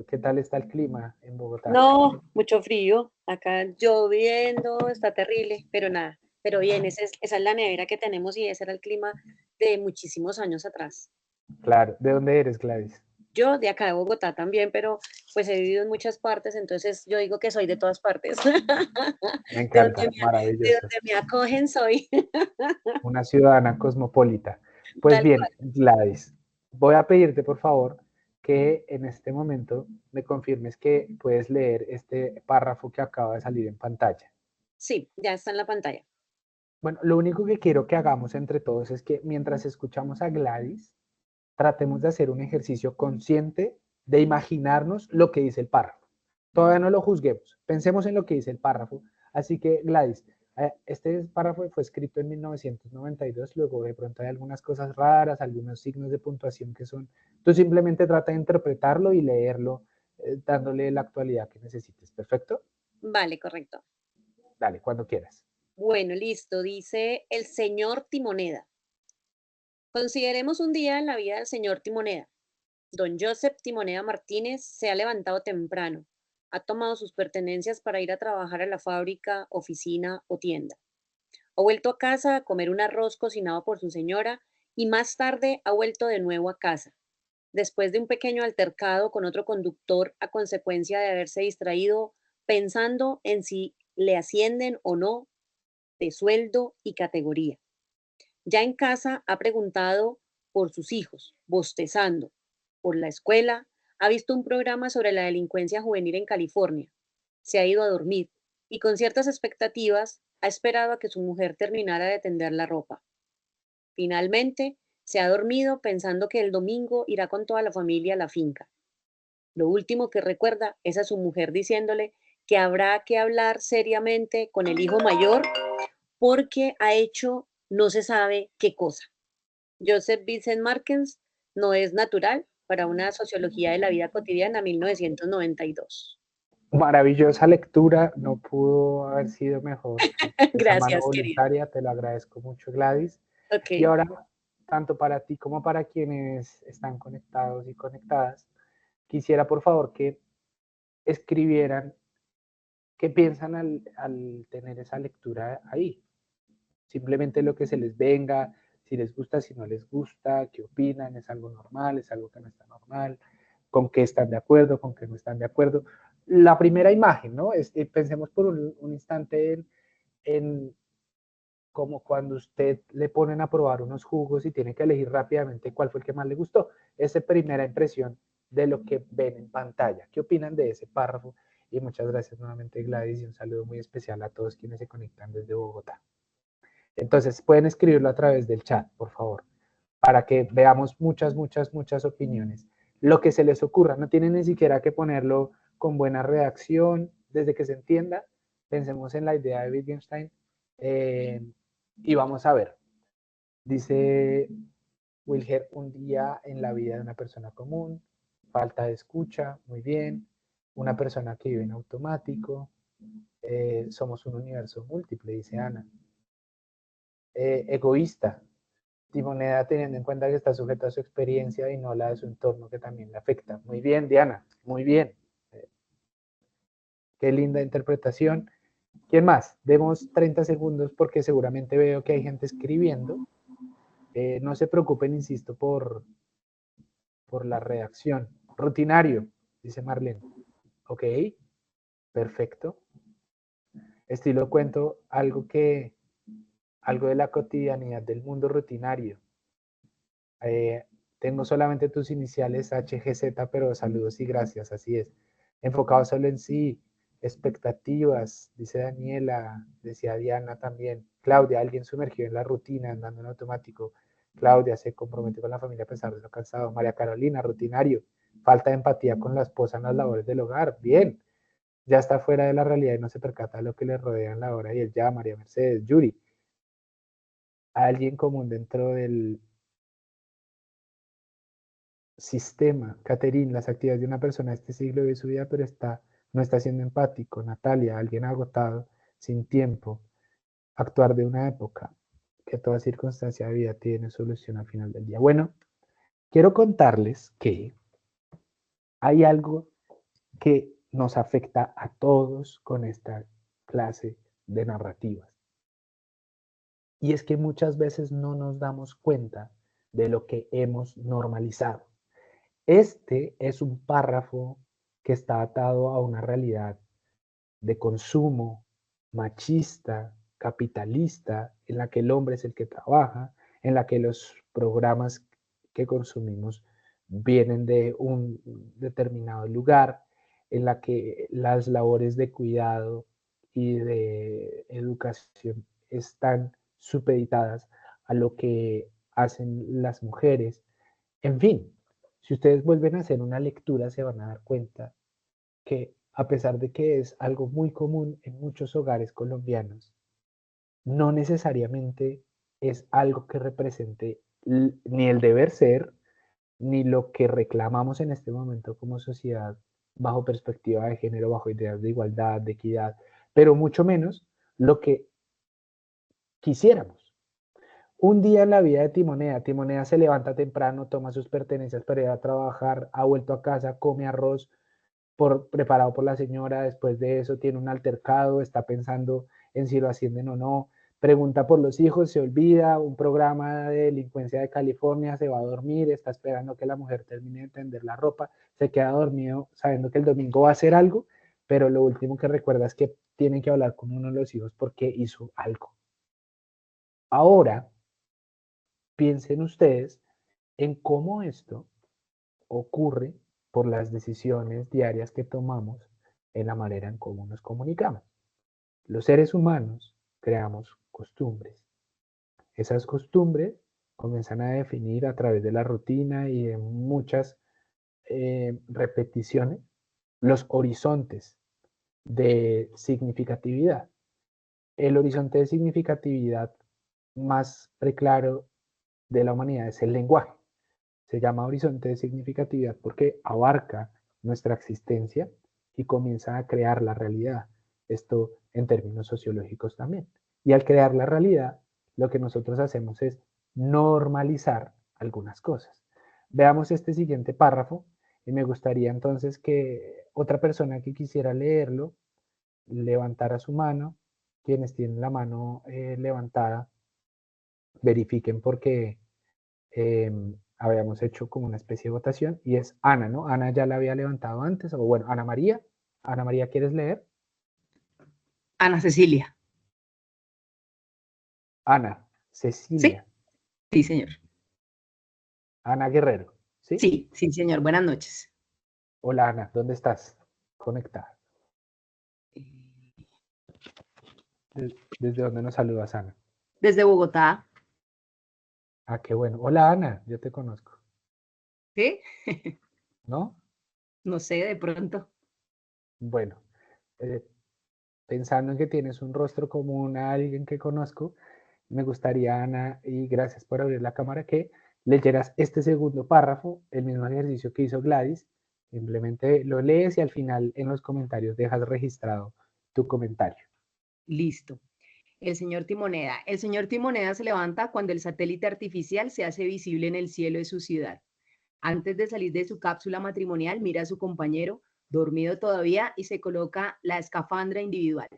¿Qué tal está el clima en Bogotá? No, mucho frío, acá lloviendo, está terrible, pero nada, pero bien, esa es la nevera que tenemos y ese era el clima de muchísimos años atrás. Claro. ¿De dónde eres, Gladys? Yo de acá de Bogotá también, pero pues he vivido en muchas partes, entonces yo digo que soy de todas partes. Me De encanta, de maravilloso. donde me acogen soy. Una ciudadana cosmopolita. Pues Tal bien, cual. Gladys, voy a pedirte por favor que en este momento me confirmes que puedes leer este párrafo que acaba de salir en pantalla. Sí, ya está en la pantalla. Bueno, lo único que quiero que hagamos entre todos es que mientras escuchamos a Gladys, tratemos de hacer un ejercicio consciente de imaginarnos lo que dice el párrafo. Todavía no lo juzguemos, pensemos en lo que dice el párrafo. Así que, Gladys, este párrafo fue escrito en 1992, luego de pronto hay algunas cosas raras, algunos signos de puntuación que son... Tú simplemente trata de interpretarlo y leerlo dándole la actualidad que necesites. ¿Perfecto? Vale, correcto. Dale, cuando quieras. Bueno, listo. Dice el señor Timoneda. Consideremos un día en la vida del señor Timoneda. Don Joseph Timoneda Martínez se ha levantado temprano, ha tomado sus pertenencias para ir a trabajar a la fábrica, oficina o tienda. Ha vuelto a casa a comer un arroz cocinado por su señora y más tarde ha vuelto de nuevo a casa, después de un pequeño altercado con otro conductor a consecuencia de haberse distraído pensando en si le ascienden o no de sueldo y categoría. Ya en casa ha preguntado por sus hijos, bostezando, por la escuela, ha visto un programa sobre la delincuencia juvenil en California, se ha ido a dormir y con ciertas expectativas ha esperado a que su mujer terminara de tender la ropa. Finalmente, se ha dormido pensando que el domingo irá con toda la familia a la finca. Lo último que recuerda es a su mujer diciéndole que habrá que hablar seriamente con el hijo mayor porque ha hecho no se sabe qué cosa. Joseph Vincent Markens, No es natural, para una sociología de la vida cotidiana, 1992. Maravillosa lectura, no pudo haber sido mejor. Esa mano Gracias, querido. voluntaria, te lo agradezco mucho, Gladys. Y Ok. ahora, tanto para ti como para quienes están conectados y conectadas, quisiera por favor que escribieran qué piensan al tener esa lectura ahí. Simplemente lo que se les venga, si les gusta, si no les gusta, qué opinan, es algo normal, es algo que no está normal, con qué están de acuerdo, con qué no están de acuerdo. La primera imagen, ¿no? Pensemos por un instante en como cuando usted le ponen a probar unos jugos y tiene que elegir rápidamente cuál fue el que más le gustó. Esa primera impresión de lo que ven en pantalla. ¿Qué opinan de ese párrafo? Y muchas gracias nuevamente, Gladys, y un saludo muy especial a todos quienes se conectan desde Bogotá. Entonces, pueden escribirlo a través del chat, por favor, para que veamos muchas opiniones. Lo que se les ocurra, no tienen ni siquiera que ponerlo con buena redacción, desde que se entienda. Pensemos en la idea de Wittgenstein y vamos a ver. Dice Wilger, un día en la vida de una persona común, falta de escucha, muy bien, una persona que vive en automático, somos un universo múltiple, dice Ana. Egoísta, Timoneda teniendo en cuenta que está sujeto a su experiencia y no la de su entorno que también le afecta. Muy bien, Diana, muy bien. Qué linda interpretación. ¿Quién más? Demos 30 segundos porque seguramente veo que hay gente escribiendo. No se preocupen, insisto, por la reacción. Rutinario, dice Marlene. Ok, perfecto. Estilo cuento algo de la cotidianidad del mundo rutinario. Tengo solamente tus iniciales HGZ, pero saludos y gracias, así es. Enfocado solo en sí, expectativas, dice Daniela, decía Diana también. Claudia, alguien sumergido en la rutina, andando en automático. Claudia se compromete con la familia a pesar de lo cansado. María Carolina, rutinario. Falta de empatía con la esposa en las labores del hogar. Bien. Ya está fuera de la realidad y no se percata de lo que le rodea en la hora y el ya. María Mercedes, Yuri. Alguien común dentro del sistema. Caterine, las actividades de una persona de este siglo de su vida, pero no está siendo empático. Natalia, alguien agotado, sin tiempo. Actuar de una época, que toda circunstancia de vida tiene solución al final del día. Bueno, quiero contarles que hay algo que nos afecta a todos con esta clase de narrativas. Y es que muchas veces no nos damos cuenta de lo que hemos normalizado. Este es un párrafo que está atado a una realidad de consumo machista, capitalista, en la que el hombre es el que trabaja, en la que los programas que consumimos vienen de un determinado lugar, en la que las labores de cuidado y de educación están supeditadas a lo que hacen las mujeres. En fin, si ustedes vuelven a hacer una lectura se van a dar cuenta que a pesar de que es algo muy común en muchos hogares colombianos, no necesariamente es algo que represente ni el deber ser, ni lo que reclamamos en este momento como sociedad bajo perspectiva de género, bajo ideas de igualdad, de equidad, pero mucho menos lo que quisiéramos. Un día en la vida de Timoneda, Timoneda se levanta temprano, toma sus pertenencias para ir a trabajar, ha vuelto a casa, come arroz preparado por la señora, después de eso tiene un altercado, está pensando en si lo ascienden o no, pregunta por los hijos, se olvida, un programa de delincuencia de California, se va a dormir, está esperando que la mujer termine de tender la ropa, se queda dormido sabiendo que el domingo va a hacer algo, pero lo último que recuerda es que tienen que hablar con uno de los hijos porque hizo algo. Ahora, piensen ustedes en cómo esto ocurre por las decisiones diarias que tomamos en la manera en cómo nos comunicamos. Los seres humanos creamos costumbres. Esas costumbres comienzan a definir a través de la rutina y de muchas repeticiones los horizontes de significatividad. El horizonte de significatividad más preclaro de la humanidad es el lenguaje. Se llama horizonte de significatividad porque abarca nuestra existencia y comienza a crear la realidad. Esto en términos sociológicos también. Y al crear la realidad, lo que nosotros hacemos es normalizar algunas cosas. Veamos este siguiente párrafo y me gustaría entonces que otra persona que quisiera leerlo levantara su mano. Quienes tienen la mano levantada, verifiquen porque habíamos hecho como una especie de votación y es Ana, ¿no? Ana ya la había levantado antes, o bueno, Ana María. Ana María, ¿quieres leer? Ana Cecilia. Ana, Cecilia. Sí, señor. Ana Guerrero, ¿sí? Sí, sí, señor. Buenas noches. Hola Ana, ¿dónde estás? Conectada. ¿Desde dónde nos saludas, Ana? Desde Bogotá. Ah, qué bueno. Hola Ana, yo te conozco. ¿Sí? ¿No? No sé, de pronto. Bueno, eh, pensando en que tienes un rostro común a alguien que conozco, me gustaría, Ana, y gracias por abrir la cámara, que leyeras este segundo párrafo, el mismo ejercicio que hizo Gladys. Simplemente lo lees y al final en los comentarios dejas registrado tu comentario. Listo. El señor Timoneda. El señor Timoneda se levanta cuando el satélite artificial se hace visible en el cielo de su ciudad. Antes de salir de su cápsula matrimonial, mira a su compañero, dormido todavía, y se coloca la escafandra individual.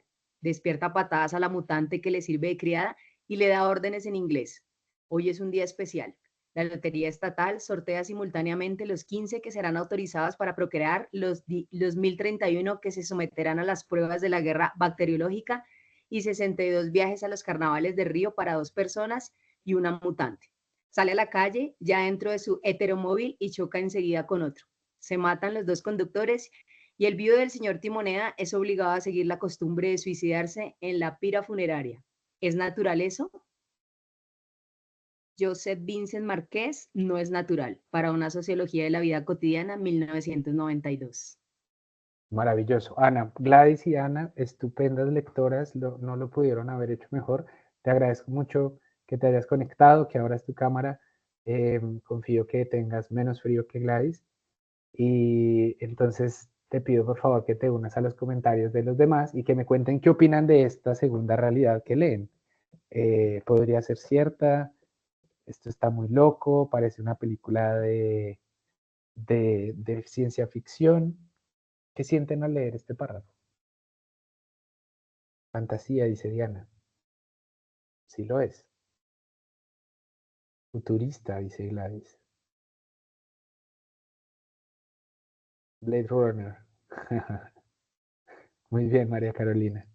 Despierta a patadas a la mutante que le sirve de criada y le da órdenes en inglés. Hoy es un día especial. La Lotería Estatal sortea simultáneamente los 15 que serán autorizados para procrear, los 1031 que se someterán a las pruebas de la guerra bacteriológica y 62 viajes a los carnavales de Río para 2 personas y una mutante. Sale a la calle ya dentro de su heteromóvil y choca enseguida con otro. Se matan los 2 conductores y el viudo del señor Timoneda es obligado a seguir la costumbre de suicidarse en la pira funeraria. ¿Es natural eso? Joseph Vincent Marqués, No es natural, para una sociología de la vida cotidiana, 1992. Maravilloso. Ana, Gladys y Ana, estupendas lectoras, no lo pudieron haber hecho mejor. Te agradezco mucho que te hayas conectado, que abras tu cámara. Confío que tengas menos frío que Gladys. Y entonces te pido por favor que te unas a los comentarios de los demás y que me cuenten qué opinan de esta segunda realidad que leen. ¿Podría ser cierta? Esto está muy loco, parece una película de ciencia ficción. ¿Qué sienten al leer este párrafo? Fantasía, dice Diana. Sí lo es. Futurista, dice Gladys. Blade Runner. Muy bien, María Carolina.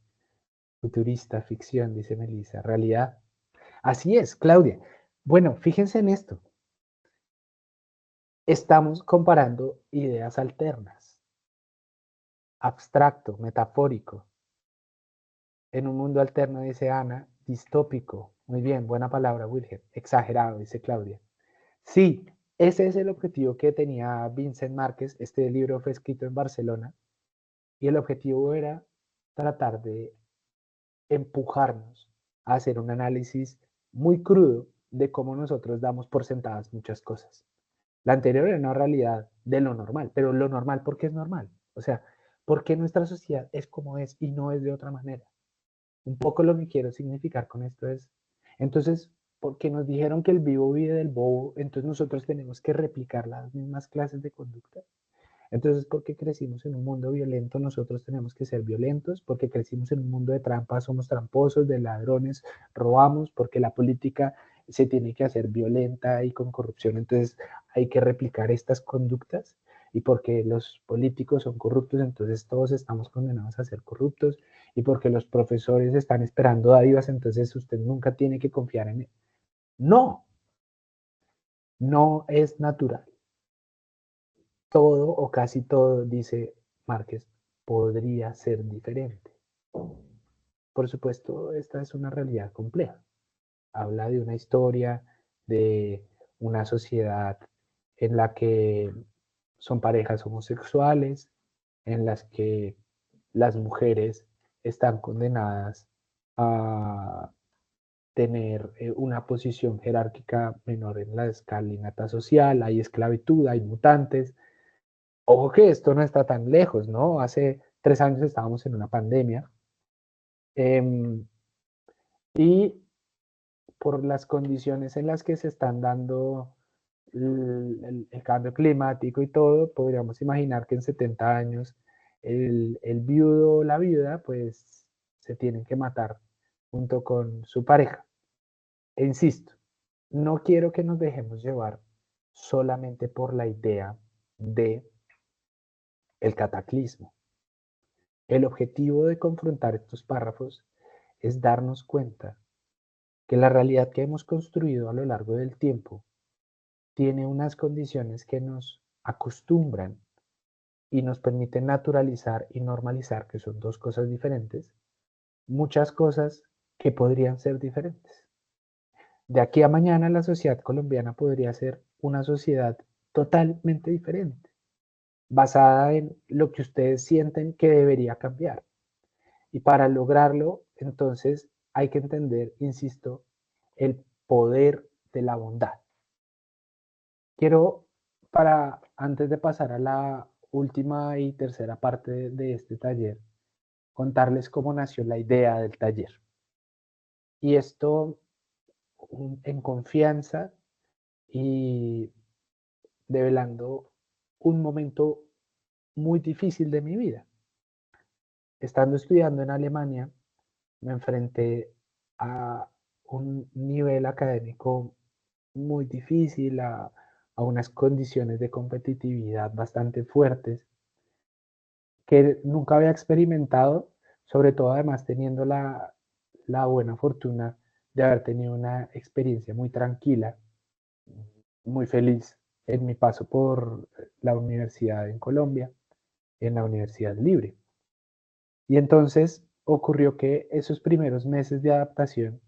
Futurista, ficción, dice Melissa. Realidad. Así es, Claudia. Bueno, fíjense en esto. Estamos comparando ideas alternas. Abstracto, metafórico. En un mundo alterno, dice Ana, distópico. Muy bien, buena palabra, Wilhelm. Exagerado, dice Claudia. Sí, ese es el objetivo que tenía Vincent Márquez. Este libro fue escrito en Barcelona y el objetivo era tratar de empujarnos a hacer un análisis muy crudo de cómo nosotros damos por sentadas muchas cosas. La anterior era una realidad de lo normal, pero lo normal, ¿por qué es normal? O sea, ¿por qué nuestra sociedad es como es y no es de otra manera? Un poco lo que quiero significar con esto es, entonces, porque nos dijeron que el vivo vive del bobo, entonces nosotros tenemos que replicar las mismas clases de conducta. Entonces, porque crecimos en un mundo violento, nosotros tenemos que ser violentos, porque crecimos en un mundo de trampas, somos tramposos, de ladrones, robamos, porque la política se tiene que hacer violenta y con corrupción, entonces hay que replicar estas conductas, y porque los políticos son corruptos, entonces todos estamos condenados a ser corruptos, y porque los profesores están esperando dádivas, entonces usted nunca tiene que confiar en él. No, no es natural. Todo o casi todo, dice Márquez, podría ser diferente. Por supuesto, esta es una realidad compleja. Habla de una historia, de una sociedad en la que son parejas homosexuales, en las que las mujeres están condenadas a tener una posición jerárquica menor en la escalinata social, hay esclavitud, hay mutantes. Ojo que esto no está tan lejos, ¿no? Hace 3 años estábamos en una pandemia y por las condiciones en las que se están dando el cambio climático y todo, podríamos imaginar que en 70 años el viudo o la viuda pues se tienen que matar junto con su pareja. E insisto, no quiero que nos dejemos llevar solamente por la idea de el cataclismo. El objetivo de confrontar estos párrafos es darnos cuenta que la realidad que hemos construido a lo largo del tiempo tiene unas condiciones que nos acostumbran y nos permiten naturalizar y normalizar, que son dos cosas diferentes, muchas cosas que podrían ser diferentes. De aquí a mañana la sociedad colombiana podría ser una sociedad totalmente diferente, basada en lo que ustedes sienten que debería cambiar. Y para lograrlo, entonces, hay que entender, insisto, el poder de la bondad. Quiero, antes de pasar a la última y tercera parte de este taller, contarles cómo nació la idea del taller. Y esto en confianza y develando un momento muy difícil de mi vida. Estando estudiando en Alemania, me enfrenté a un nivel académico muy difícil, a unas condiciones de competitividad bastante fuertes que nunca había experimentado, sobre todo además teniendo la buena fortuna de haber tenido una experiencia muy tranquila, muy feliz en mi paso por la universidad en Colombia, en la Universidad Libre. Y entonces ocurrió que esos primeros meses de adaptación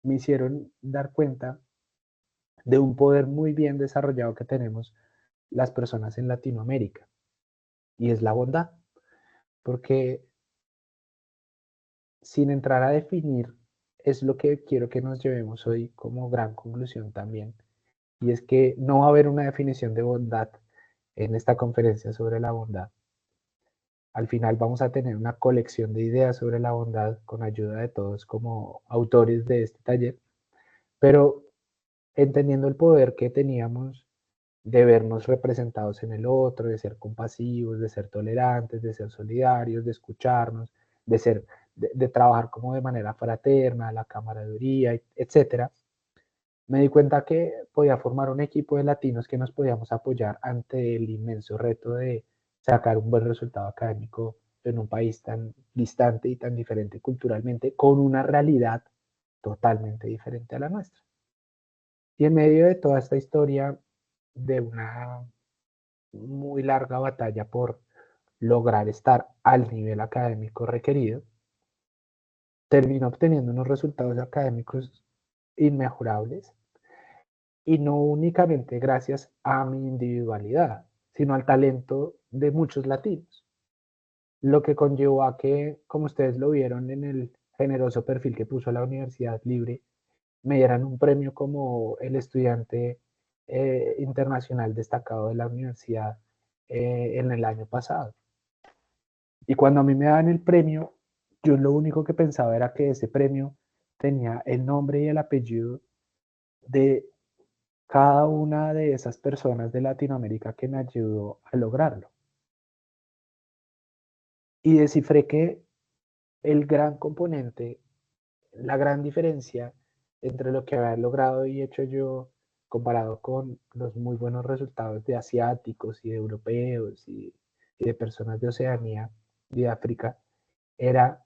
me hicieron dar cuenta de un poder muy bien desarrollado que tenemos las personas en Latinoamérica, y es la bondad, porque sin entrar a definir, es lo que quiero que nos llevemos hoy como gran conclusión también, y es que no va a haber una definición de bondad en esta conferencia sobre la bondad. Al final vamos a tener una colección de ideas sobre la bondad con ayuda de todos como autores de este taller, pero entendiendo el poder que teníamos de vernos representados en el otro, de ser compasivos, de ser tolerantes, de ser solidarios, de escucharnos, de trabajar como de manera fraterna, la camaradería, etcétera. Me di cuenta que podía formar un equipo de latinos que nos podíamos apoyar ante el inmenso reto de sacar un buen resultado académico en un país tan distante y tan diferente culturalmente, con una realidad totalmente diferente a la nuestra. Y en medio de toda esta historia de una muy larga batalla por lograr estar al nivel académico requerido, termino obteniendo unos resultados académicos inmejorables, y no únicamente gracias a mi individualidad, sino al talento de muchos latinos, lo que conllevó a que, como ustedes lo vieron en el generoso perfil que puso la Universidad Libre, me dieran un premio como el estudiante internacional destacado de la universidad en el año pasado. Y cuando a mí me daban el premio, yo lo único que pensaba era que ese premio tenía el nombre y el apellido de cada una de esas personas de Latinoamérica que me ayudó a lograrlo. Y descifré que el gran componente, la gran diferencia entre lo que había logrado y hecho yo comparado con los muy buenos resultados de asiáticos y de europeos y de personas de Oceanía y de África, era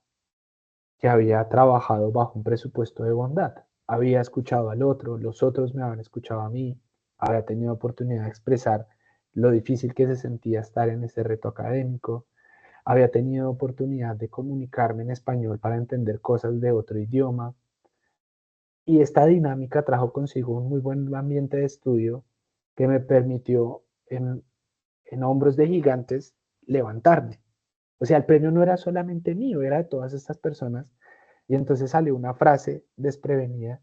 que había trabajado bajo un presupuesto de bondad. Había escuchado al otro, los otros me habían escuchado a mí, había tenido oportunidad de expresar lo difícil que se sentía estar en ese reto académico, había tenido oportunidad de comunicarme en español para entender cosas de otro idioma. Y esta dinámica trajo consigo un muy buen ambiente de estudio que me permitió en hombros de gigantes levantarme. O sea, el premio no era solamente mío, era de todas estas personas. Y entonces salió una frase desprevenida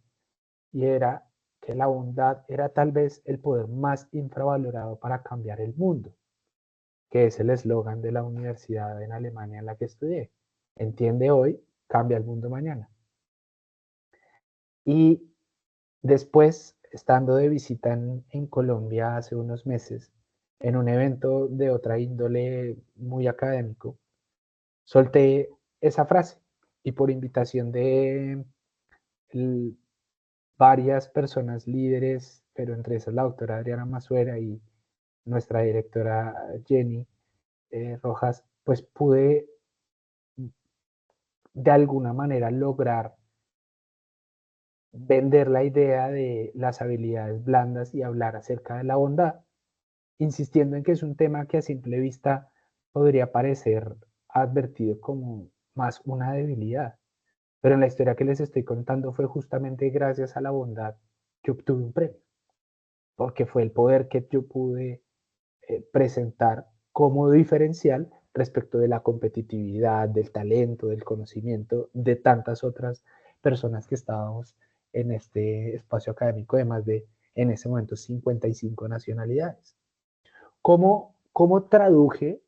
y era que la bondad era tal vez el poder más infravalorado para cambiar el mundo, que es el eslogan de la universidad en Alemania en la que estudié. Entiende hoy, cambia el mundo mañana. Y después, estando de visita en Colombia hace unos meses, en un evento de otra índole muy académico, solté esa frase y por invitación de varias personas líderes, pero entre esas la doctora Adriana Masuera y nuestra directora Jenny Rojas, pues pude de alguna manera lograr vender la idea de las habilidades blandas y hablar acerca de la bondad, insistiendo en que es un tema que a simple vista podría parecer advertido como más una debilidad. Pero en la historia que les estoy contando fue justamente gracias a la bondad que obtuve un premio, porque fue el poder que yo pude presentar como diferencial respecto de la competitividad, del talento, del conocimiento de tantas otras personas que estábamos en este espacio académico de más de, en ese momento, 55 nacionalidades. ¿Cómo traduje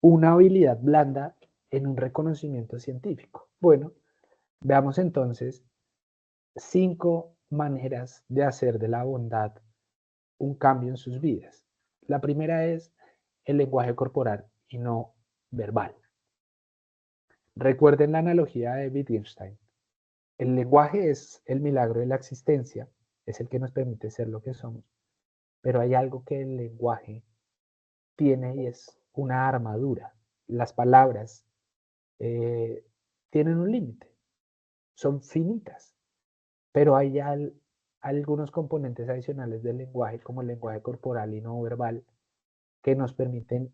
una habilidad blanda en un reconocimiento científico? Bueno, veamos entonces 5 maneras de hacer de la bondad un cambio en sus vidas. La primera es el lenguaje corporal y no verbal. Recuerden la analogía de Wittgenstein. El lenguaje es el milagro de la existencia, es el que nos permite ser lo que somos, pero hay algo que el lenguaje tiene y es una armadura. Las palabras tienen un límite, son finitas, pero hay algunos componentes adicionales del lenguaje, como el lenguaje corporal y no verbal, que nos permiten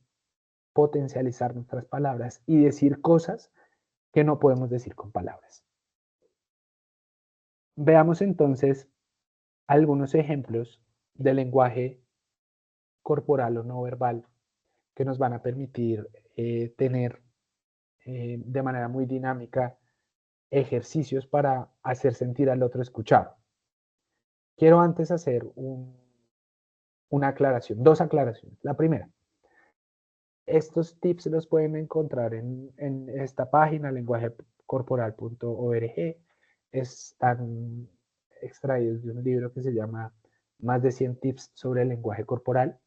potencializar nuestras palabras y decir cosas que no podemos decir con palabras. Veamos entonces algunos ejemplos de lenguaje corporal o no verbal que nos van a permitir tener de manera muy dinámica ejercicios para hacer sentir al otro escuchado. Quiero antes hacer una aclaración, 2 aclaraciones. La primera, estos tips los pueden encontrar en esta página, lenguajecorporal.org. Están extraídos de un libro que se llama Más de 100 tips sobre el lenguaje corporal,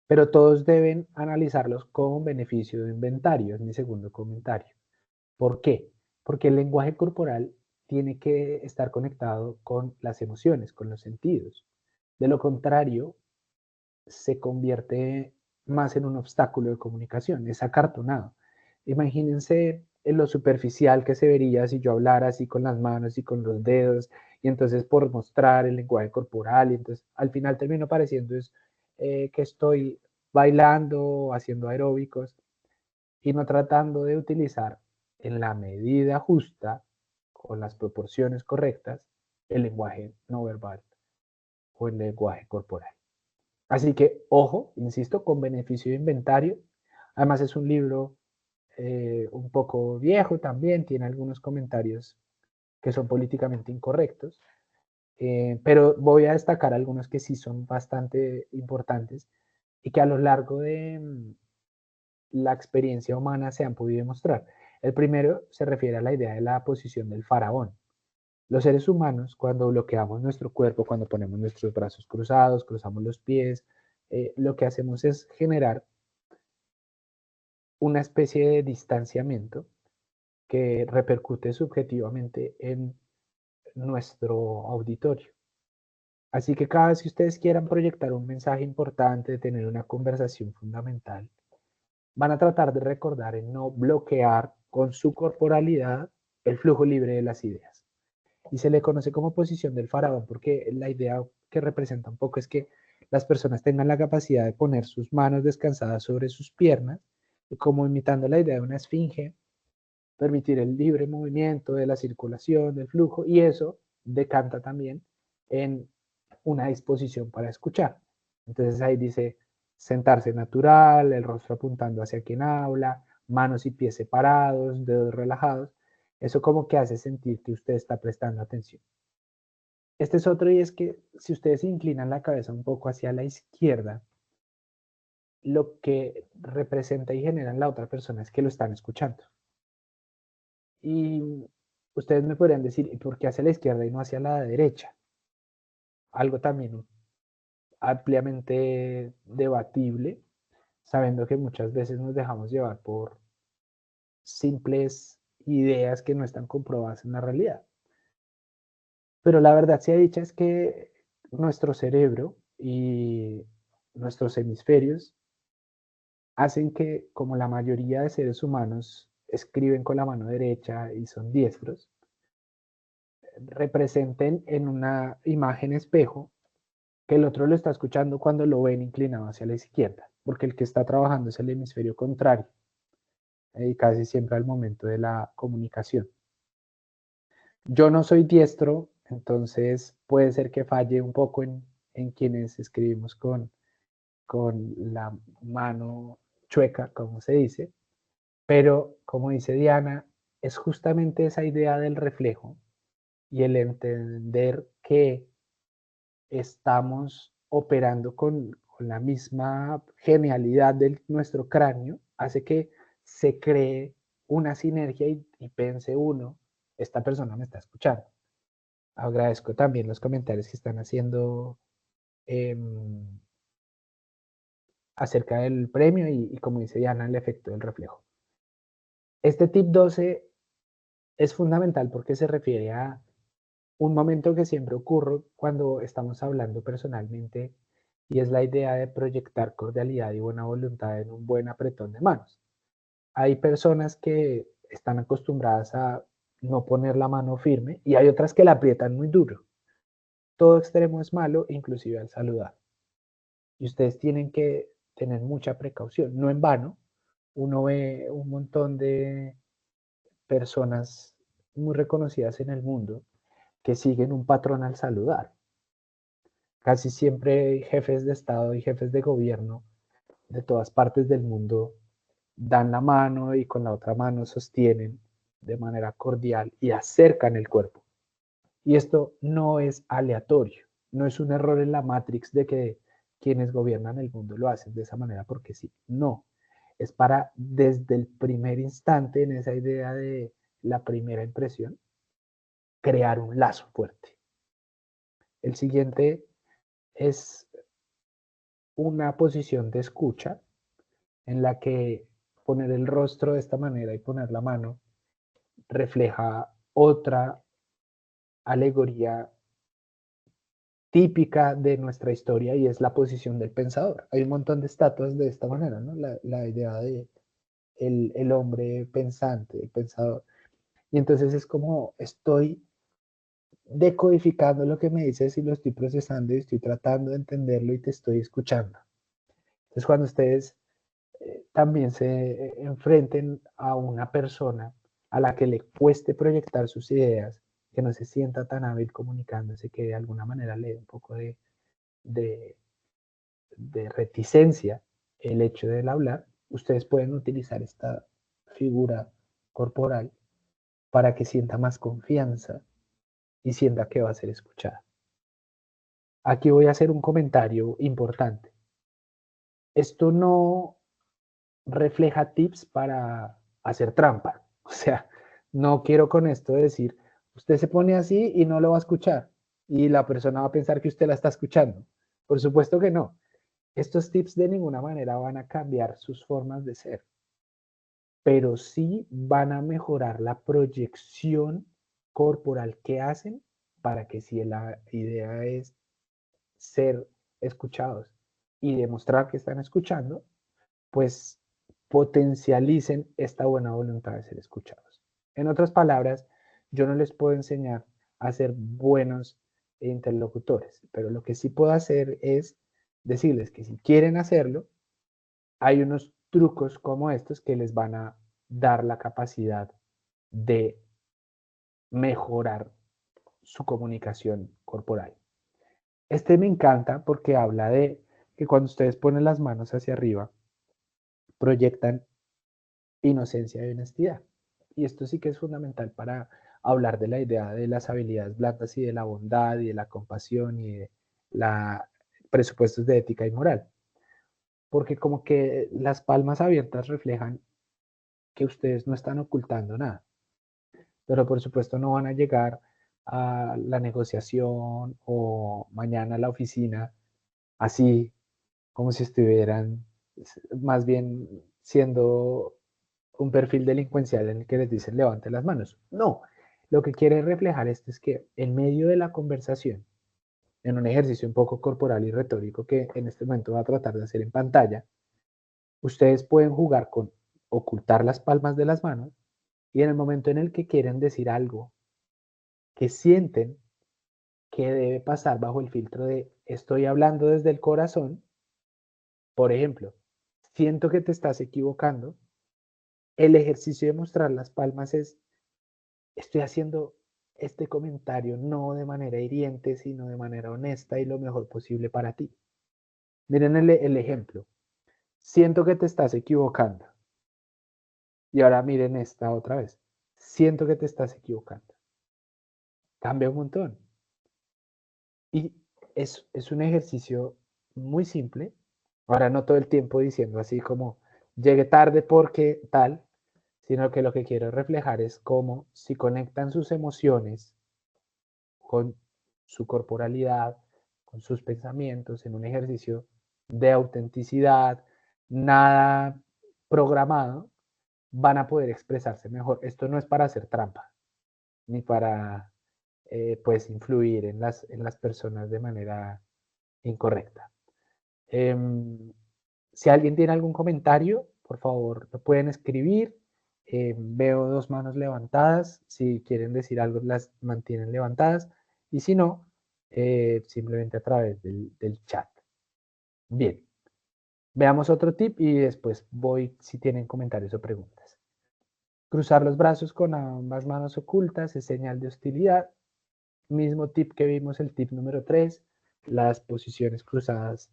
pero todos deben analizarlos con beneficio de inventario, es mi segundo comentario. ¿Por qué? Porque el lenguaje corporal tiene que estar conectado con las emociones, con los sentidos. De lo contrario, se convierte más en un obstáculo de comunicación, es acartonado. Imagínense en lo superficial que se vería si yo hablara así con las manos y con los dedos, y entonces por mostrar el lenguaje corporal, y entonces al final termino pareciendo que estoy bailando, haciendo aeróbicos, y no tratando de utilizar en la medida justa, con las proporciones correctas, el lenguaje no verbal o el lenguaje corporal. Así que, ojo, insisto, con beneficio de inventario. Además es un libro un poco viejo también, tiene algunos comentarios que son políticamente incorrectos, pero voy a destacar algunos que sí son bastante importantes y que a lo largo la experiencia humana se han podido demostrar. El primero se refiere a la idea de la posición del faraón. Los seres humanos, cuando bloqueamos nuestro cuerpo, cuando ponemos nuestros brazos cruzados, cruzamos los pies, lo que hacemos es generar una especie de distanciamiento que repercute subjetivamente en nuestro auditorio. Así que cada vez que ustedes quieran proyectar un mensaje importante, tener una conversación fundamental, van a tratar de recordar en no bloquear con su corporalidad el flujo libre de las ideas. Y se le conoce como posición del faraón porque la idea que representa un poco es que las personas tengan la capacidad de poner sus manos descansadas sobre sus piernas, como imitando la idea de una esfinge, permitir el libre movimiento de la circulación, del flujo, y eso decanta también en una disposición para escuchar. Entonces ahí dice sentarse natural, el rostro apuntando hacia quien habla, manos y pies separados, dedos relajados. Eso como que hace sentir que usted está prestando atención. Este es otro, y es que si ustedes inclinan la cabeza un poco hacia la izquierda, lo que representa y genera en la otra persona es que lo están escuchando. Y ustedes me podrían decir, ¿y por qué hacia la izquierda y no hacia la derecha? Algo también ampliamente debatible, sabiendo que muchas veces nos dejamos llevar por simples ideas que no están comprobadas en la realidad. Pero la verdad sea dicha es que nuestro cerebro y nuestros hemisferios hacen que, como la mayoría de seres humanos escriben con la mano derecha y son diestros, representen en una imagen espejo que el otro lo está escuchando cuando lo ven inclinado hacia la izquierda, porque el que está trabajando es el hemisferio contrario, y casi siempre al momento de la comunicación. Yo no soy diestro, entonces puede ser que falle un poco en quienes escribimos con la mano chueca, como se dice, pero como dice Diana, es justamente esa idea del reflejo y el entender que estamos operando con la misma genialidad de nuestro cráneo, hace que se cree una sinergia y pense uno, esta persona me está escuchando. Agradezco también los comentarios que están haciendo acerca del premio y como dice Diana, el efecto del reflejo. Este tip 12 es fundamental porque se refiere a un momento que siempre ocurre cuando estamos hablando personalmente, y es la idea de proyectar cordialidad y buena voluntad en un buen apretón de manos. Hay personas que están acostumbradas a no poner la mano firme y hay otras que la aprietan muy duro. Todo extremo es malo, inclusive al saludar. Y ustedes tienen que tener mucha precaución. No en vano, uno ve un montón de personas muy reconocidas en el mundo que siguen un patrón al saludar. Casi siempre jefes de Estado y jefes de gobierno de todas partes del mundo dan la mano y con la otra mano sostienen de manera cordial y acercan el cuerpo. Y esto no es aleatorio, no es un error en la Matrix de que quienes gobiernan el mundo lo hacen de esa manera porque sí. No, es para desde el primer instante en esa idea de la primera impresión, crear un lazo fuerte. El siguiente es una posición de escucha en la que poner el rostro de esta manera y poner la mano refleja otra alegoría típica de nuestra historia, y es la posición del pensador. Hay un montón de estatuas de esta manera, ¿no? La idea de el hombre pensante, el pensador. Y entonces es como estoy decodificando lo que me dices y lo estoy procesando y estoy tratando de entenderlo y te estoy escuchando. Entonces cuando ustedes también se enfrenten a una persona a la que le cueste proyectar sus ideas, que no se sienta tan hábil comunicándose, que de alguna manera le dé un poco de, de reticencia el hecho del hablar, ustedes pueden utilizar esta figura corporal para que sienta más confianza y sienta que va a ser escuchada. Aquí voy a hacer un comentario importante. Esto no refleja tips para hacer trampa. O sea, no quiero con esto decir, usted se pone así y no lo va a escuchar y la persona va a pensar que usted la está escuchando. Por supuesto que no. Estos tips de ninguna manera van a cambiar sus formas de ser, pero sí van a mejorar la proyección corporal que hacen para que si la idea es ser escuchados y demostrar que están escuchando, pues potencialicen esta buena voluntad de ser escuchados. En otras palabras, yo no les puedo enseñar a ser buenos interlocutores, pero lo que sí puedo hacer es decirles que si quieren hacerlo, hay unos trucos como estos que les van a dar la capacidad de mejorar su comunicación corporal. Este me encanta porque habla de que cuando ustedes ponen las manos hacia arriba, proyectan inocencia y honestidad. Y esto sí que es fundamental para hablar de la idea de las habilidades blandas y de la bondad y de la compasión y de la presupuestos de ética y moral. Porque como que las palmas abiertas reflejan que ustedes no están ocultando nada, pero por supuesto no van a llegar a la negociación o mañana a la oficina así como si estuvieran más bien siendo un perfil delincuencial en el que les dicen levante las manos. No, lo que quiere reflejar esto es que en medio de la conversación, en un ejercicio un poco corporal y retórico que en este momento va a tratar de hacer en pantalla, ustedes pueden jugar con ocultar las palmas de las manos y en el momento en el que quieren decir algo que sienten que debe pasar bajo el filtro de estoy hablando desde el corazón, por ejemplo, siento que te estás equivocando, el ejercicio de mostrar las palmas es estoy haciendo este comentario no de manera hiriente, sino de manera honesta y lo mejor posible para ti. Miren el ejemplo. Siento que te estás equivocando. Y ahora miren esta otra vez. Siento que te estás equivocando. Cambia un montón. Y es un ejercicio muy simple. Ahora no todo el tiempo diciendo así como llegué tarde porque tal, sino que lo que quiero reflejar es cómo si conectan sus emociones con su corporalidad, con sus pensamientos, en un ejercicio de autenticidad, nada programado, van a poder expresarse mejor. Esto no es para hacer trampa, ni para pues influir en las personas de manera incorrecta. Si alguien tiene algún comentario, por favor, lo pueden escribir. Veo dos manos levantadas. Si quieren decir algo, las mantienen levantadas. Y si no, simplemente a través del chat. Bien, veamos otro tip y después voy si tienen comentarios o preguntas. Cruzar los brazos con ambas manos ocultas es señal de hostilidad. Mismo tip que vimos, el tip número 3. Las posiciones cruzadas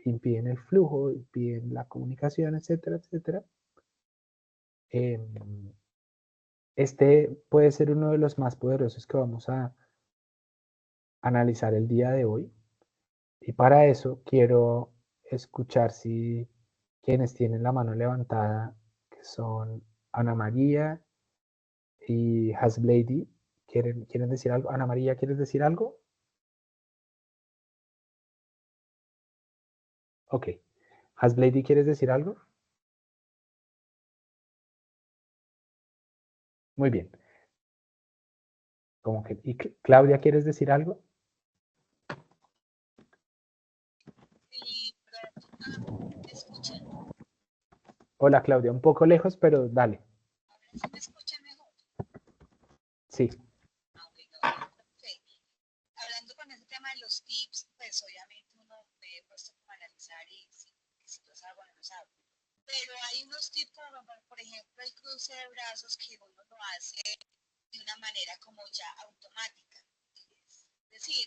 impiden el flujo, impiden la comunicación, etcétera, etcétera. Este puede ser uno de los más poderosos que vamos a analizar el día de hoy. Y para eso quiero escuchar si quienes tienen la mano levantada, que son Ana María y Hasblady, ¿quieren decir algo? Ana María, ¿quieres decir algo? Ok. Hasblady, ¿quieres decir algo? Muy bien. Como que, ¿y Claudia, quieres decir algo? Sí, pero ¿me escuchan? Hola Claudia, un poco lejos, pero dale. Ahora sí me escuchan mejor. Sí. Ok, hablando con ese tema de los tips, pues obviamente uno me he puesto como a analizar y si los hago o no los hago. Pero hay unos tips como por ejemplo el cruce de brazos que uno lo hace de una manera como ya automática. Es decir,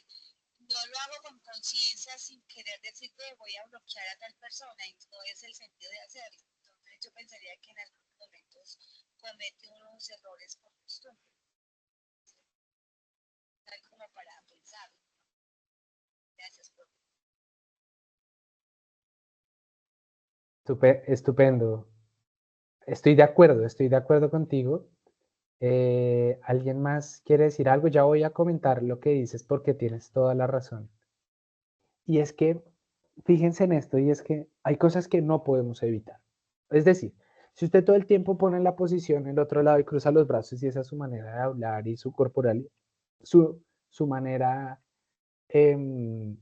no lo hago con conciencia sin querer decir que voy a bloquear a tal persona y no es el sentido de hacerlo. Entonces yo pensaría que en algunos momentos comete unos errores por costumbre, tal como para pensarlo. Gracias por... Estupendo, estoy de acuerdo contigo. ¿Alguien más quiere decir algo? Ya voy a comentar lo que dices porque tienes toda la razón. Y es que, fíjense en esto, y es que hay cosas que no podemos evitar. Es decir, si usted todo el tiempo pone en la posición el otro lado y cruza los brazos y esa es su manera de hablar y su corporal, su manera em,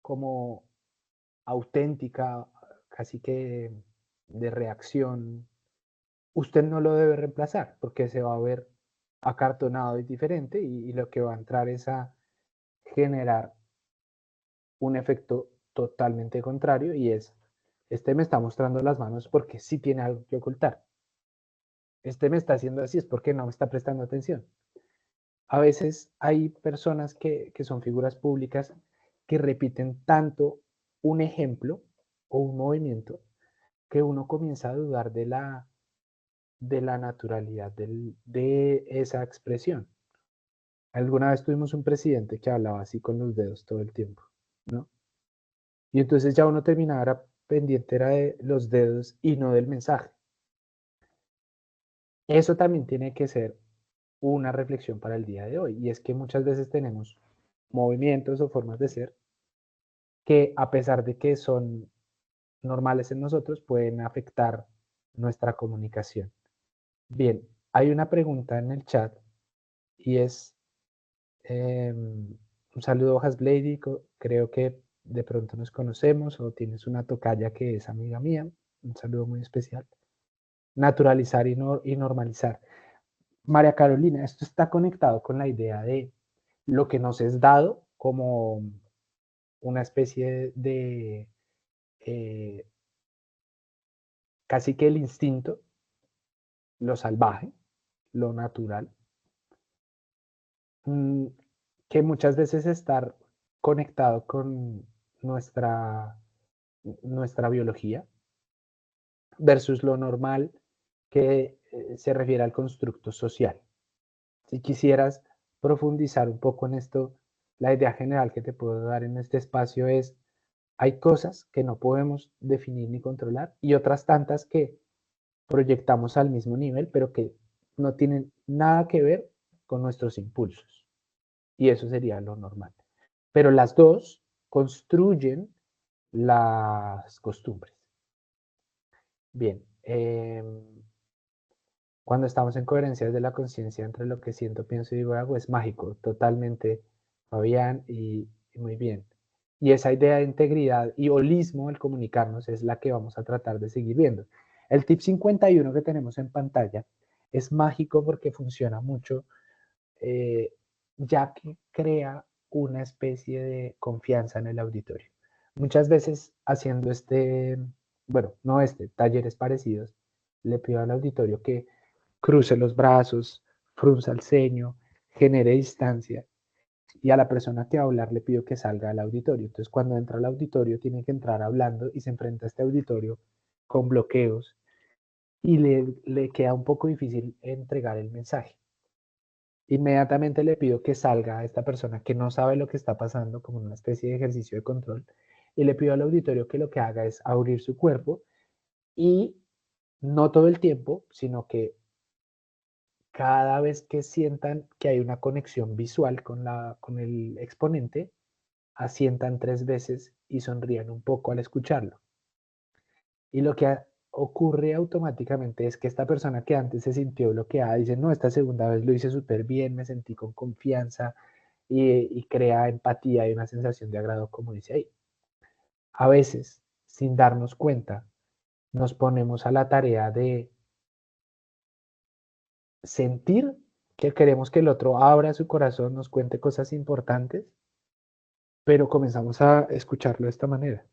como auténtica, casi que de reacción, usted no lo debe reemplazar porque se va a ver acartonado y diferente y lo que va a entrar es a generar un efecto totalmente contrario y es, este me está mostrando las manos porque sí tiene algo que ocultar. Este me está haciendo así es porque no me está prestando atención. A veces hay personas que son figuras públicas que repiten tanto un ejemplo o un movimiento que uno comienza a dudar de la naturalidad de esa expresión. Alguna vez tuvimos un presidente que hablaba así con los dedos todo el tiempo, ¿no? Y entonces ya uno terminaba pendiente era de los dedos y no del mensaje. Eso también tiene que ser una reflexión para el día de hoy. Y es que muchas veces tenemos movimientos o formas de ser que a pesar de que son normales en nosotros, pueden afectar nuestra comunicación. Bien, hay una pregunta en el chat y es, un saludo Hasblady, creo que de pronto nos conocemos o tienes una tocaya que es amiga mía, un saludo muy especial. Naturalizar y normalizar. María Carolina, esto está conectado con la idea de lo que nos es dado como una especie de casi que el instinto, lo salvaje, lo natural, mm, que muchas veces estar conectado con nuestra, nuestra biología versus lo normal que se refiere al constructo social. Si quisieras profundizar un poco en esto, la idea general que te puedo dar en este espacio es, hay cosas que no podemos definir ni controlar y otras tantas que proyectamos al mismo nivel, pero que no tienen nada que ver con nuestros impulsos. Y eso sería lo normal. Pero las dos construyen las costumbres. Bien, cuando estamos en coherencia desde la conciencia entre lo que siento, pienso y digo hago, es mágico, totalmente, Fabián, y muy bien. Y esa idea de integridad y holismo al comunicarnos es la que vamos a tratar de seguir viendo. El tip 51 que tenemos en pantalla es mágico porque funciona mucho, eh, ya que crea una especie de confianza en el auditorio. Muchas veces haciendo bueno, no talleres parecidos, le pido al auditorio que cruce los brazos, frunza el ceño, genere distancia y a la persona que va a hablar le pido que salga al auditorio. Entonces cuando entra al auditorio tiene que entrar hablando y se enfrenta a este auditorio con bloqueos y le queda un poco difícil entregar el mensaje. Inmediatamente le pido que salga a esta persona que no sabe lo que está pasando como una especie de ejercicio de control y le pido al auditorio que lo que haga es abrir su cuerpo y no todo el tiempo, sino que cada vez que sientan que hay una conexión visual con el exponente, asientan 3 veces y sonrían un poco al escucharlo. Y lo que ocurre automáticamente es que esta persona que antes se sintió bloqueada dice, no, esta segunda vez lo hice súper bien, me sentí con confianza y crea empatía y una sensación de agrado, como dice ahí. A veces, sin darnos cuenta, nos ponemos a la tarea de sentir que queremos que el otro abra su corazón, nos cuente cosas importantes, pero comenzamos a escucharlo de esta manera.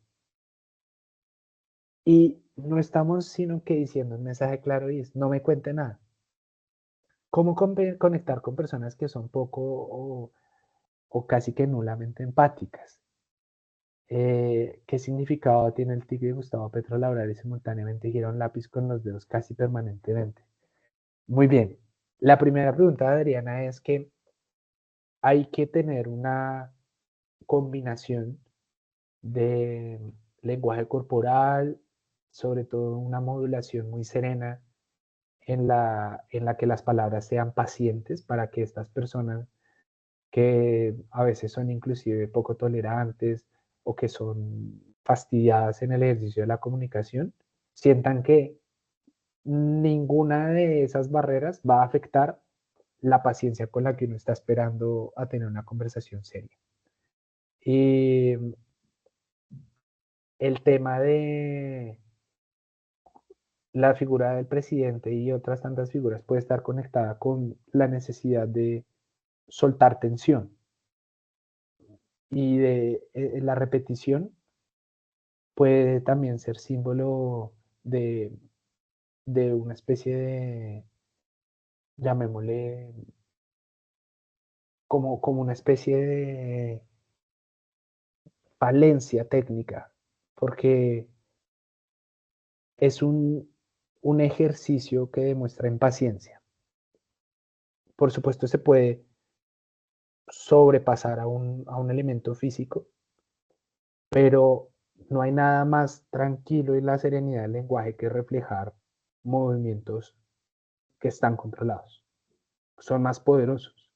Y no estamos sino que diciendo un mensaje claro y es, no me cuente nada. ¿Cómo conectar con personas que son poco o casi que nulamente empáticas? ¿Qué significado tiene el tic de Gustavo Petro al hablar y simultáneamente gira un lápiz con los dedos casi permanentemente? Muy bien. La primera pregunta de Adriana es que hay que tener una combinación de lenguaje corporal, sobre todo una modulación muy serena en la que las palabras sean pacientes para que estas personas que a veces son inclusive poco tolerantes o que son fastidiadas en el ejercicio de la comunicación, sientan que ninguna de esas barreras va a afectar la paciencia con la que uno está esperando a tener una conversación seria. Y el tema de la figura del presidente y otras tantas figuras puede estar conectada con la necesidad de soltar tensión y de la repetición puede también ser símbolo de, de una especie de, llamémosle, como una especie de falencia técnica, porque es un ejercicio que demuestra impaciencia. Por supuesto, se puede sobrepasar a un elemento físico, pero no hay nada más tranquilo en la serenidad del lenguaje que reflejar movimientos que están controlados. Son más poderosos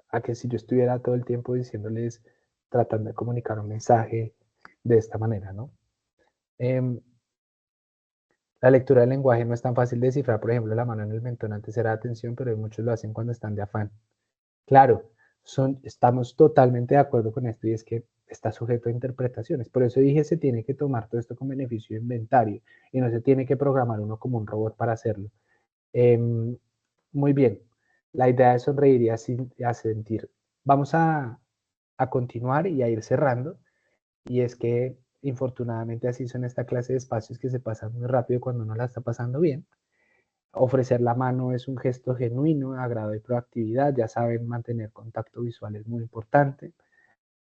a que si yo estuviera todo el tiempo diciéndoles, tratando de comunicar un mensaje de esta manera, ¿no? La lectura del lenguaje no es tan fácil de descifrar, por ejemplo, la mano en el mentón antes era de atención, pero muchos lo hacen cuando están de afán. Claro, estamos totalmente de acuerdo con esto y es que está sujeto a interpretaciones. Por eso dije, se tiene que tomar todo esto con beneficio de inventario y no se tiene que programar uno como un robot para hacerlo. Muy bien, la idea es sonreír y asentir. Vamos a continuar y a ir cerrando. Y es que, infortunadamente, así son esta clase de espacios que se pasan muy rápido cuando uno la está pasando bien. Ofrecer la mano es un gesto genuino, agrado y proactividad. Ya saben, mantener contacto visual es muy importante.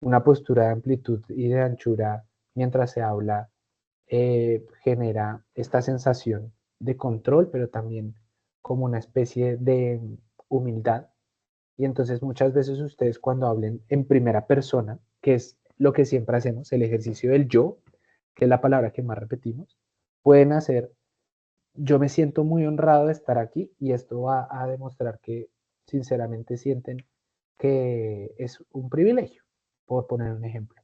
Una postura de amplitud y de anchura mientras se habla genera esta sensación de control, pero también como una especie de humildad. Y entonces muchas veces ustedes cuando hablen en primera persona, que es lo que siempre hacemos, el ejercicio del yo, que es la palabra que más repetimos, pueden hacer, yo me siento muy honrado de estar aquí y esto va a demostrar que sinceramente sienten que es un privilegio, por poner un ejemplo.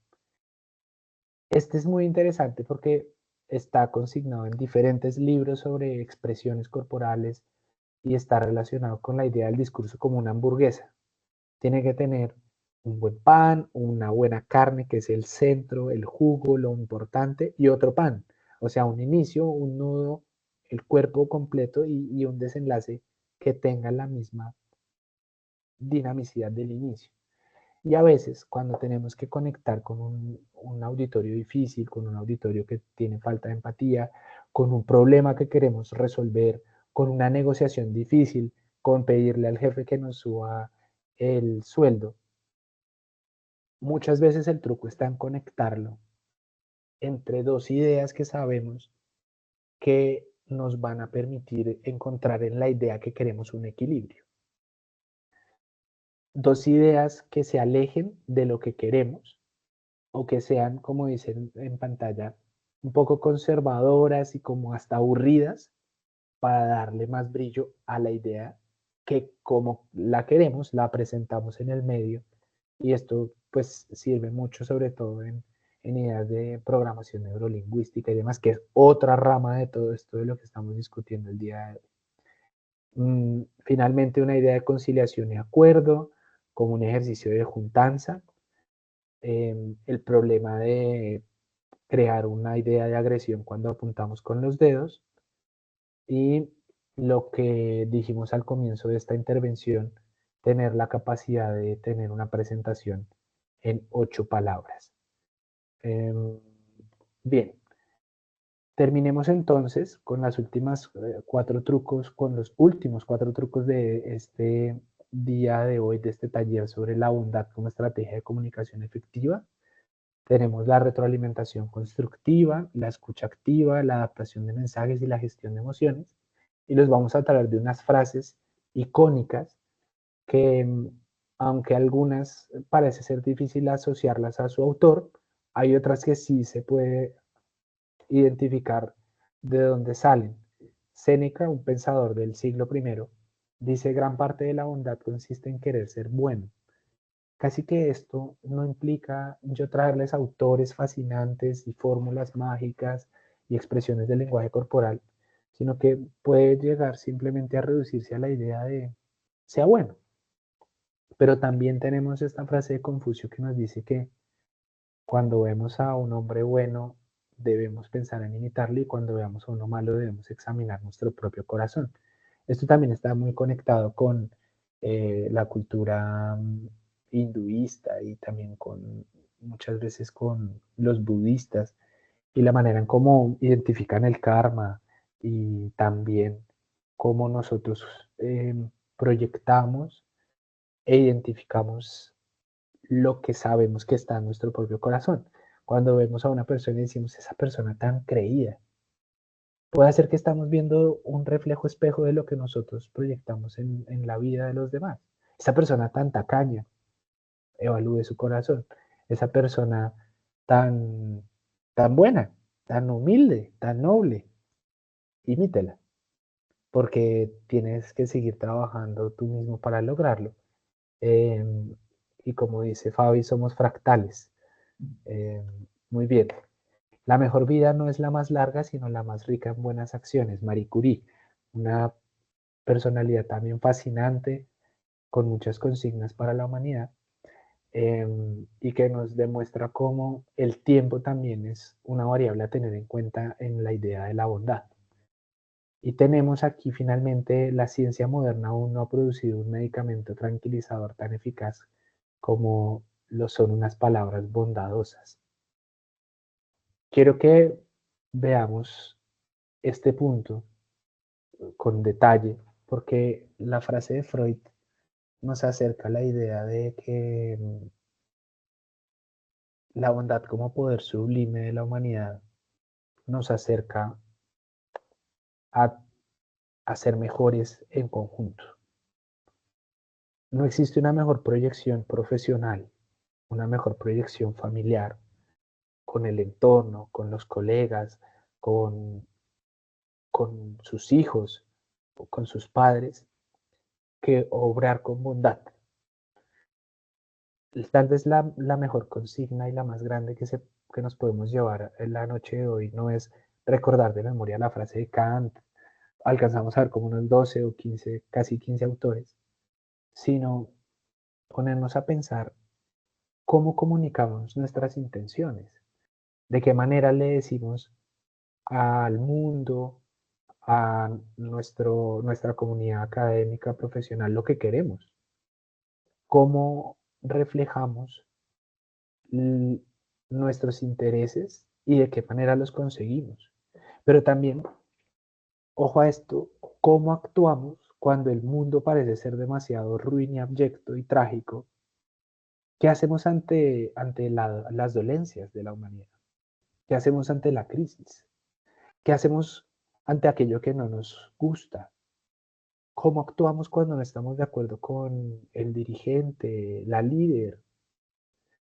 Este es muy interesante porque está consignado en diferentes libros sobre expresiones corporales y está relacionado con la idea del discurso como una hamburguesa. Tiene que tener un buen pan, una buena carne, que es el centro, el jugo, lo importante, y otro pan. O sea, un inicio, un nudo, el cuerpo completo y un desenlace que tenga la misma dinamicidad del inicio. Y a veces, cuando tenemos que conectar con un auditorio difícil, con un auditorio que tiene falta de empatía, con un problema que queremos resolver, con una negociación difícil, con pedirle al jefe que nos suba el sueldo, muchas veces el truco está en conectarlo entre dos ideas que sabemos que nos van a permitir encontrar en la idea que queremos un equilibrio. Dos ideas que se alejen de lo que queremos o que sean, como dicen en pantalla, un poco conservadoras y como hasta aburridas para darle más brillo a la idea que como la queremos, la presentamos en el medio y esto pues sirve mucho sobre todo en ideas de programación neurolingüística y demás, que es otra rama de todo esto de lo que estamos discutiendo el día de hoy. Finalmente, una idea de conciliación y acuerdo como un ejercicio de juntanza. El problema de crear una idea de agresión cuando apuntamos con los dedos y lo que dijimos al comienzo de esta intervención, tener la capacidad de tener una presentación en 8 palabras. Bien, terminemos entonces con las últimas 4 trucos, con los últimos 4 trucos de este día de hoy, de este taller sobre la bondad como estrategia de comunicación efectiva. Tenemos la retroalimentación constructiva, la escucha activa, la adaptación de mensajes y la gestión de emociones. Y los vamos a traer de unas frases icónicas que, aunque algunas parece ser difícil asociarlas a su autor, hay otras que sí se puede identificar de dónde salen. Séneca, un pensador del siglo I, dice: gran parte de la bondad consiste en querer ser bueno. Casi que esto no implica yo traerles autores fascinantes y fórmulas mágicas y expresiones del lenguaje corporal, sino que puede llegar simplemente a reducirse a la idea de sea bueno. Pero también tenemos esta frase de Confucio que nos dice que cuando vemos a un hombre bueno, debemos pensar en imitarle, y cuando veamos a uno malo, debemos examinar nuestro propio corazón. Esto también está muy conectado con la cultura hinduista, y también con muchas veces con los budistas, y la manera en cómo identifican el karma, y también cómo nosotros proyectamos e identificamos lo que sabemos que está en nuestro propio corazón. Cuando vemos a una persona y decimos: esa persona tan creída, puede ser que estamos viendo un reflejo espejo de lo que nosotros proyectamos en la vida de los demás. Esa persona tan tacaña, evalúe su corazón. Esa persona tan, tan buena, tan humilde, tan noble, imítela, porque tienes que seguir trabajando tú mismo para lograrlo. Eh, y como dice Fabi, somos fractales. Eh, Muy bien. La mejor vida no es la más larga, sino la más rica en buenas acciones. Marie Curie, una personalidad también fascinante, con muchas consignas para la humanidad, y que nos demuestra cómo el tiempo también es una variable a tener en cuenta en la idea de la bondad. Y tenemos aquí finalmente: la ciencia moderna aún no ha producido un medicamento tranquilizador tan eficaz como lo son unas palabras bondadosas. Quiero que veamos este punto con detalle, porque la frase de Freud nos acerca a la idea de que la bondad como poder sublime de la humanidad nos acerca a, a ser mejores en conjunto. No existe una mejor proyección profesional, una mejor proyección familiar, con el entorno, con los colegas, con, con sus hijos o con sus padres, que obrar con bondad. Tal vez la mejor consigna y la más grande que nos podemos llevar en la noche de hoy no es recordar de memoria la frase de Kant, alcanzamos a ver como unos 12 o 15, casi 15 autores, sino ponernos a pensar cómo comunicamos nuestras intenciones, de qué manera le decimos al mundo, a nuestra comunidad académica, profesional, lo que queremos, cómo reflejamos nuestros intereses y de qué manera los conseguimos. Pero también, ojo a esto, cómo actuamos cuando el mundo parece ser demasiado ruin y abyecto y trágico. ¿Qué hacemos ante las dolencias de la humanidad? ¿Qué hacemos ante la crisis? ¿Qué hacemos ante aquello que no nos gusta? ¿Cómo actuamos cuando no estamos de acuerdo con el dirigente, la líder?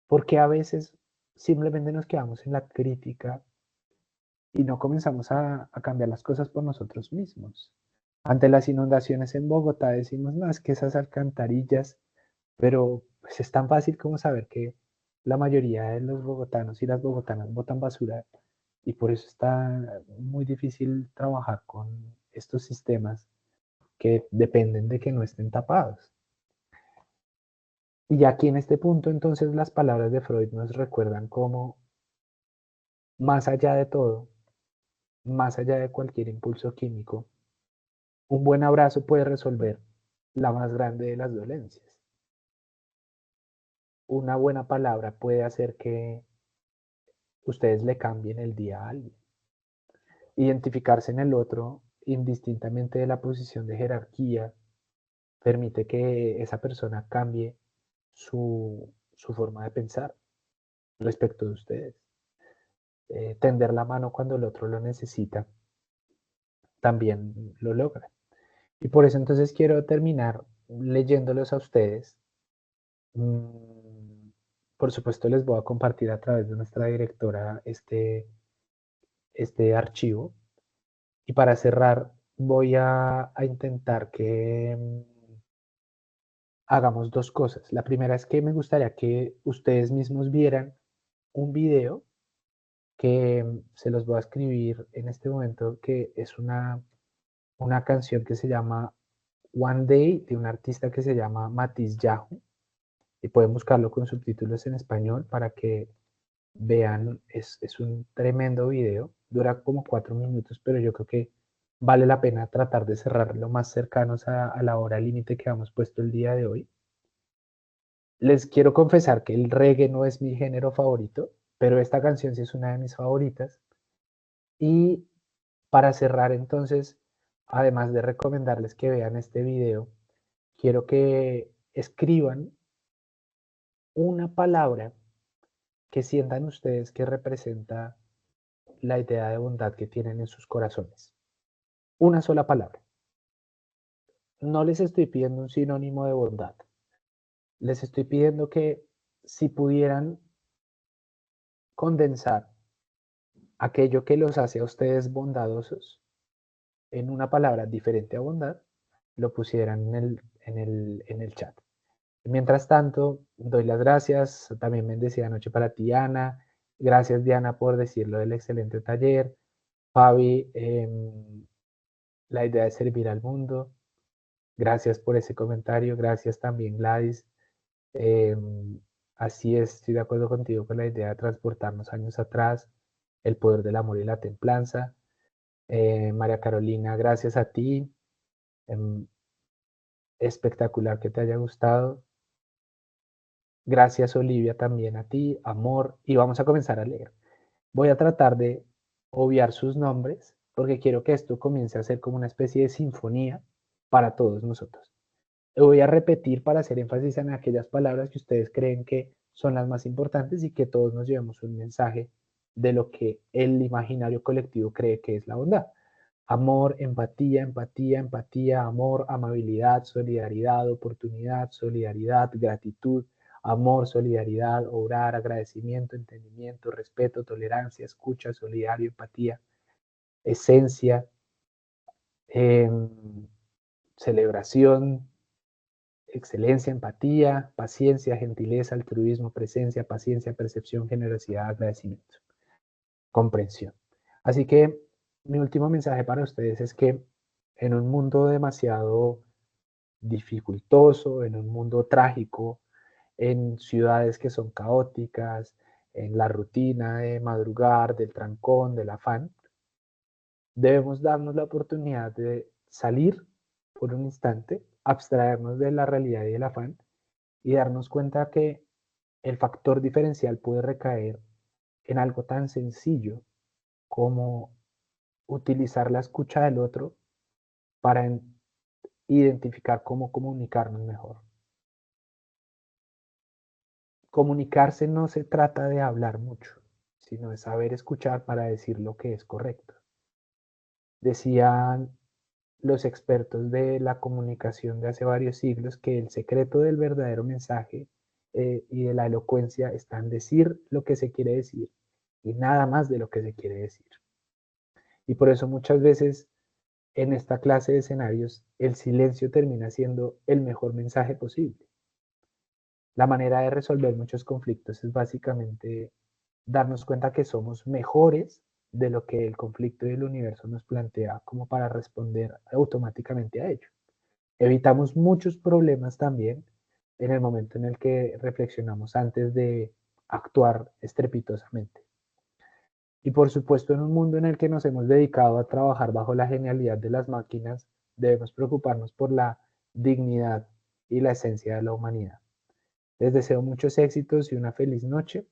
Porque a veces simplemente nos quedamos en la crítica y no comenzamos a cambiar las cosas por nosotros mismos. Ante las inundaciones en Bogotá decimos: no, es que esas alcantarillas, pero pues es tan fácil como saber que la mayoría de los bogotanos y las bogotanas botan basura, y por eso está muy difícil trabajar con estos sistemas que dependen de que no estén tapados. Y aquí en este punto, entonces, las palabras de Freud nos recuerdan cómo, más allá de todo, más allá de cualquier impulso químico, un buen abrazo puede resolver la más grande de las dolencias. Una buena palabra puede hacer que ustedes le cambien el día a alguien. Identificarse en el otro, indistintamente de la posición de jerarquía, permite que esa persona cambie su forma de pensar respecto de ustedes. Tender la mano cuando el otro lo necesita también lo logra. Y por eso entonces quiero terminar leyéndolos a ustedes. Por supuesto, les voy a compartir a través de nuestra directora este archivo, Y para cerrar, voy a intentar que hagamos dos cosas. La primera es que me gustaría que ustedes mismos vieran un video que se los voy a escribir en este momento, que es una canción que se llama One Day, de un artista que se llama Matiz Yahu, y pueden buscarlo con subtítulos en español para que vean. Es un tremendo video, dura como 4 minutos, pero yo creo que vale la pena tratar de cerrar lo más cercanos a la hora límite que hemos puesto el día de hoy. Les quiero confesar que el reggae no es mi género favorito, pero esta canción sí es una de mis favoritas. Y para cerrar entonces, además de recomendarles que vean este video, quiero que escriban una palabra que sientan ustedes que representa la idea de bondad que tienen en sus corazones. Una sola palabra. No les estoy pidiendo un sinónimo de bondad. Les estoy pidiendo que si pudieran condensar aquello que los hace a ustedes bondadosos en una palabra diferente a bondad, lo pusieran en el chat. Mientras tanto, doy las gracias. También bendecida noche para ti, Ana. Gracias, Diana, por decirlo del excelente taller. Fabi, la idea de servir al mundo. Gracias por ese comentario. Gracias también, Gladys. Así es, estoy de acuerdo contigo con la idea de transportarnos años atrás, el poder del amor y la templanza. María Carolina, gracias a ti. Espectacular que te haya gustado. Gracias, Olivia, también a ti, amor. Y vamos a comenzar a leer. Voy a tratar de obviar sus nombres porque quiero que esto comience a ser como una especie de sinfonía para todos nosotros. Voy a repetir para hacer énfasis en aquellas palabras que ustedes creen que son las más importantes y que todos nos llevemos un mensaje de lo que el imaginario colectivo cree que es la bondad. Amor, empatía, empatía, empatía, amor, amabilidad, solidaridad, oportunidad, solidaridad, gratitud, amor, solidaridad, obrar, agradecimiento, entendimiento, respeto, tolerancia, escucha, solidario, empatía, esencia, celebración, excelencia, empatía, paciencia, gentileza, altruismo, presencia, paciencia, percepción, generosidad, agradecimiento, comprensión. Así que mi último mensaje para ustedes es que en un mundo demasiado dificultoso, en un mundo trágico, en ciudades que son caóticas, en la rutina de madrugar, del trancón, del afán, debemos darnos la oportunidad de salir por un instante, abstraernos de la realidad y del afán y darnos cuenta que el factor diferencial puede recaer en algo tan sencillo como utilizar la escucha del otro para identificar cómo comunicarnos mejor. Comunicarse no se trata de hablar mucho, sino de saber escuchar para decir lo que es correcto. Decían los expertos de la comunicación de hace varios siglos que el secreto del verdadero mensaje y de la elocuencia está en decir lo que se quiere decir y nada más de lo que se quiere decir. Y por eso muchas veces en esta clase de escenarios el silencio termina siendo el mejor mensaje posible. La manera de resolver muchos conflictos es básicamente darnos cuenta que somos mejores de lo que el conflicto y el universo nos plantea como para responder automáticamente a ello. Evitamos muchos problemas también en el momento en el que reflexionamos antes de actuar estrepitosamente. Y por supuesto, en un mundo en el que nos hemos dedicado a trabajar bajo la genialidad de las máquinas, debemos preocuparnos por la dignidad y la esencia de la humanidad. Les deseo muchos éxitos y una feliz noche.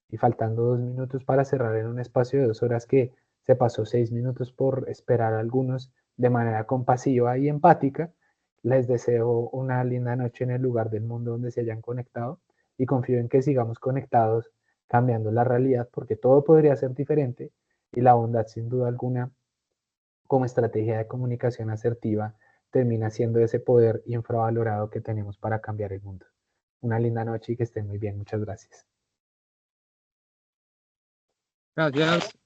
Y faltando 2 minutos para cerrar en un espacio de 2 horas que se pasó 6 minutos por esperar a algunos de manera compasiva y empática, les deseo una linda noche en el lugar del mundo donde se hayan conectado y confío en que sigamos conectados cambiando la realidad porque todo podría ser diferente y la bondad sin duda alguna como estrategia de comunicación asertiva termina siendo ese poder infravalorado que tenemos para cambiar el mundo. Una linda noche y que estén muy bien. Muchas gracias. Gracias.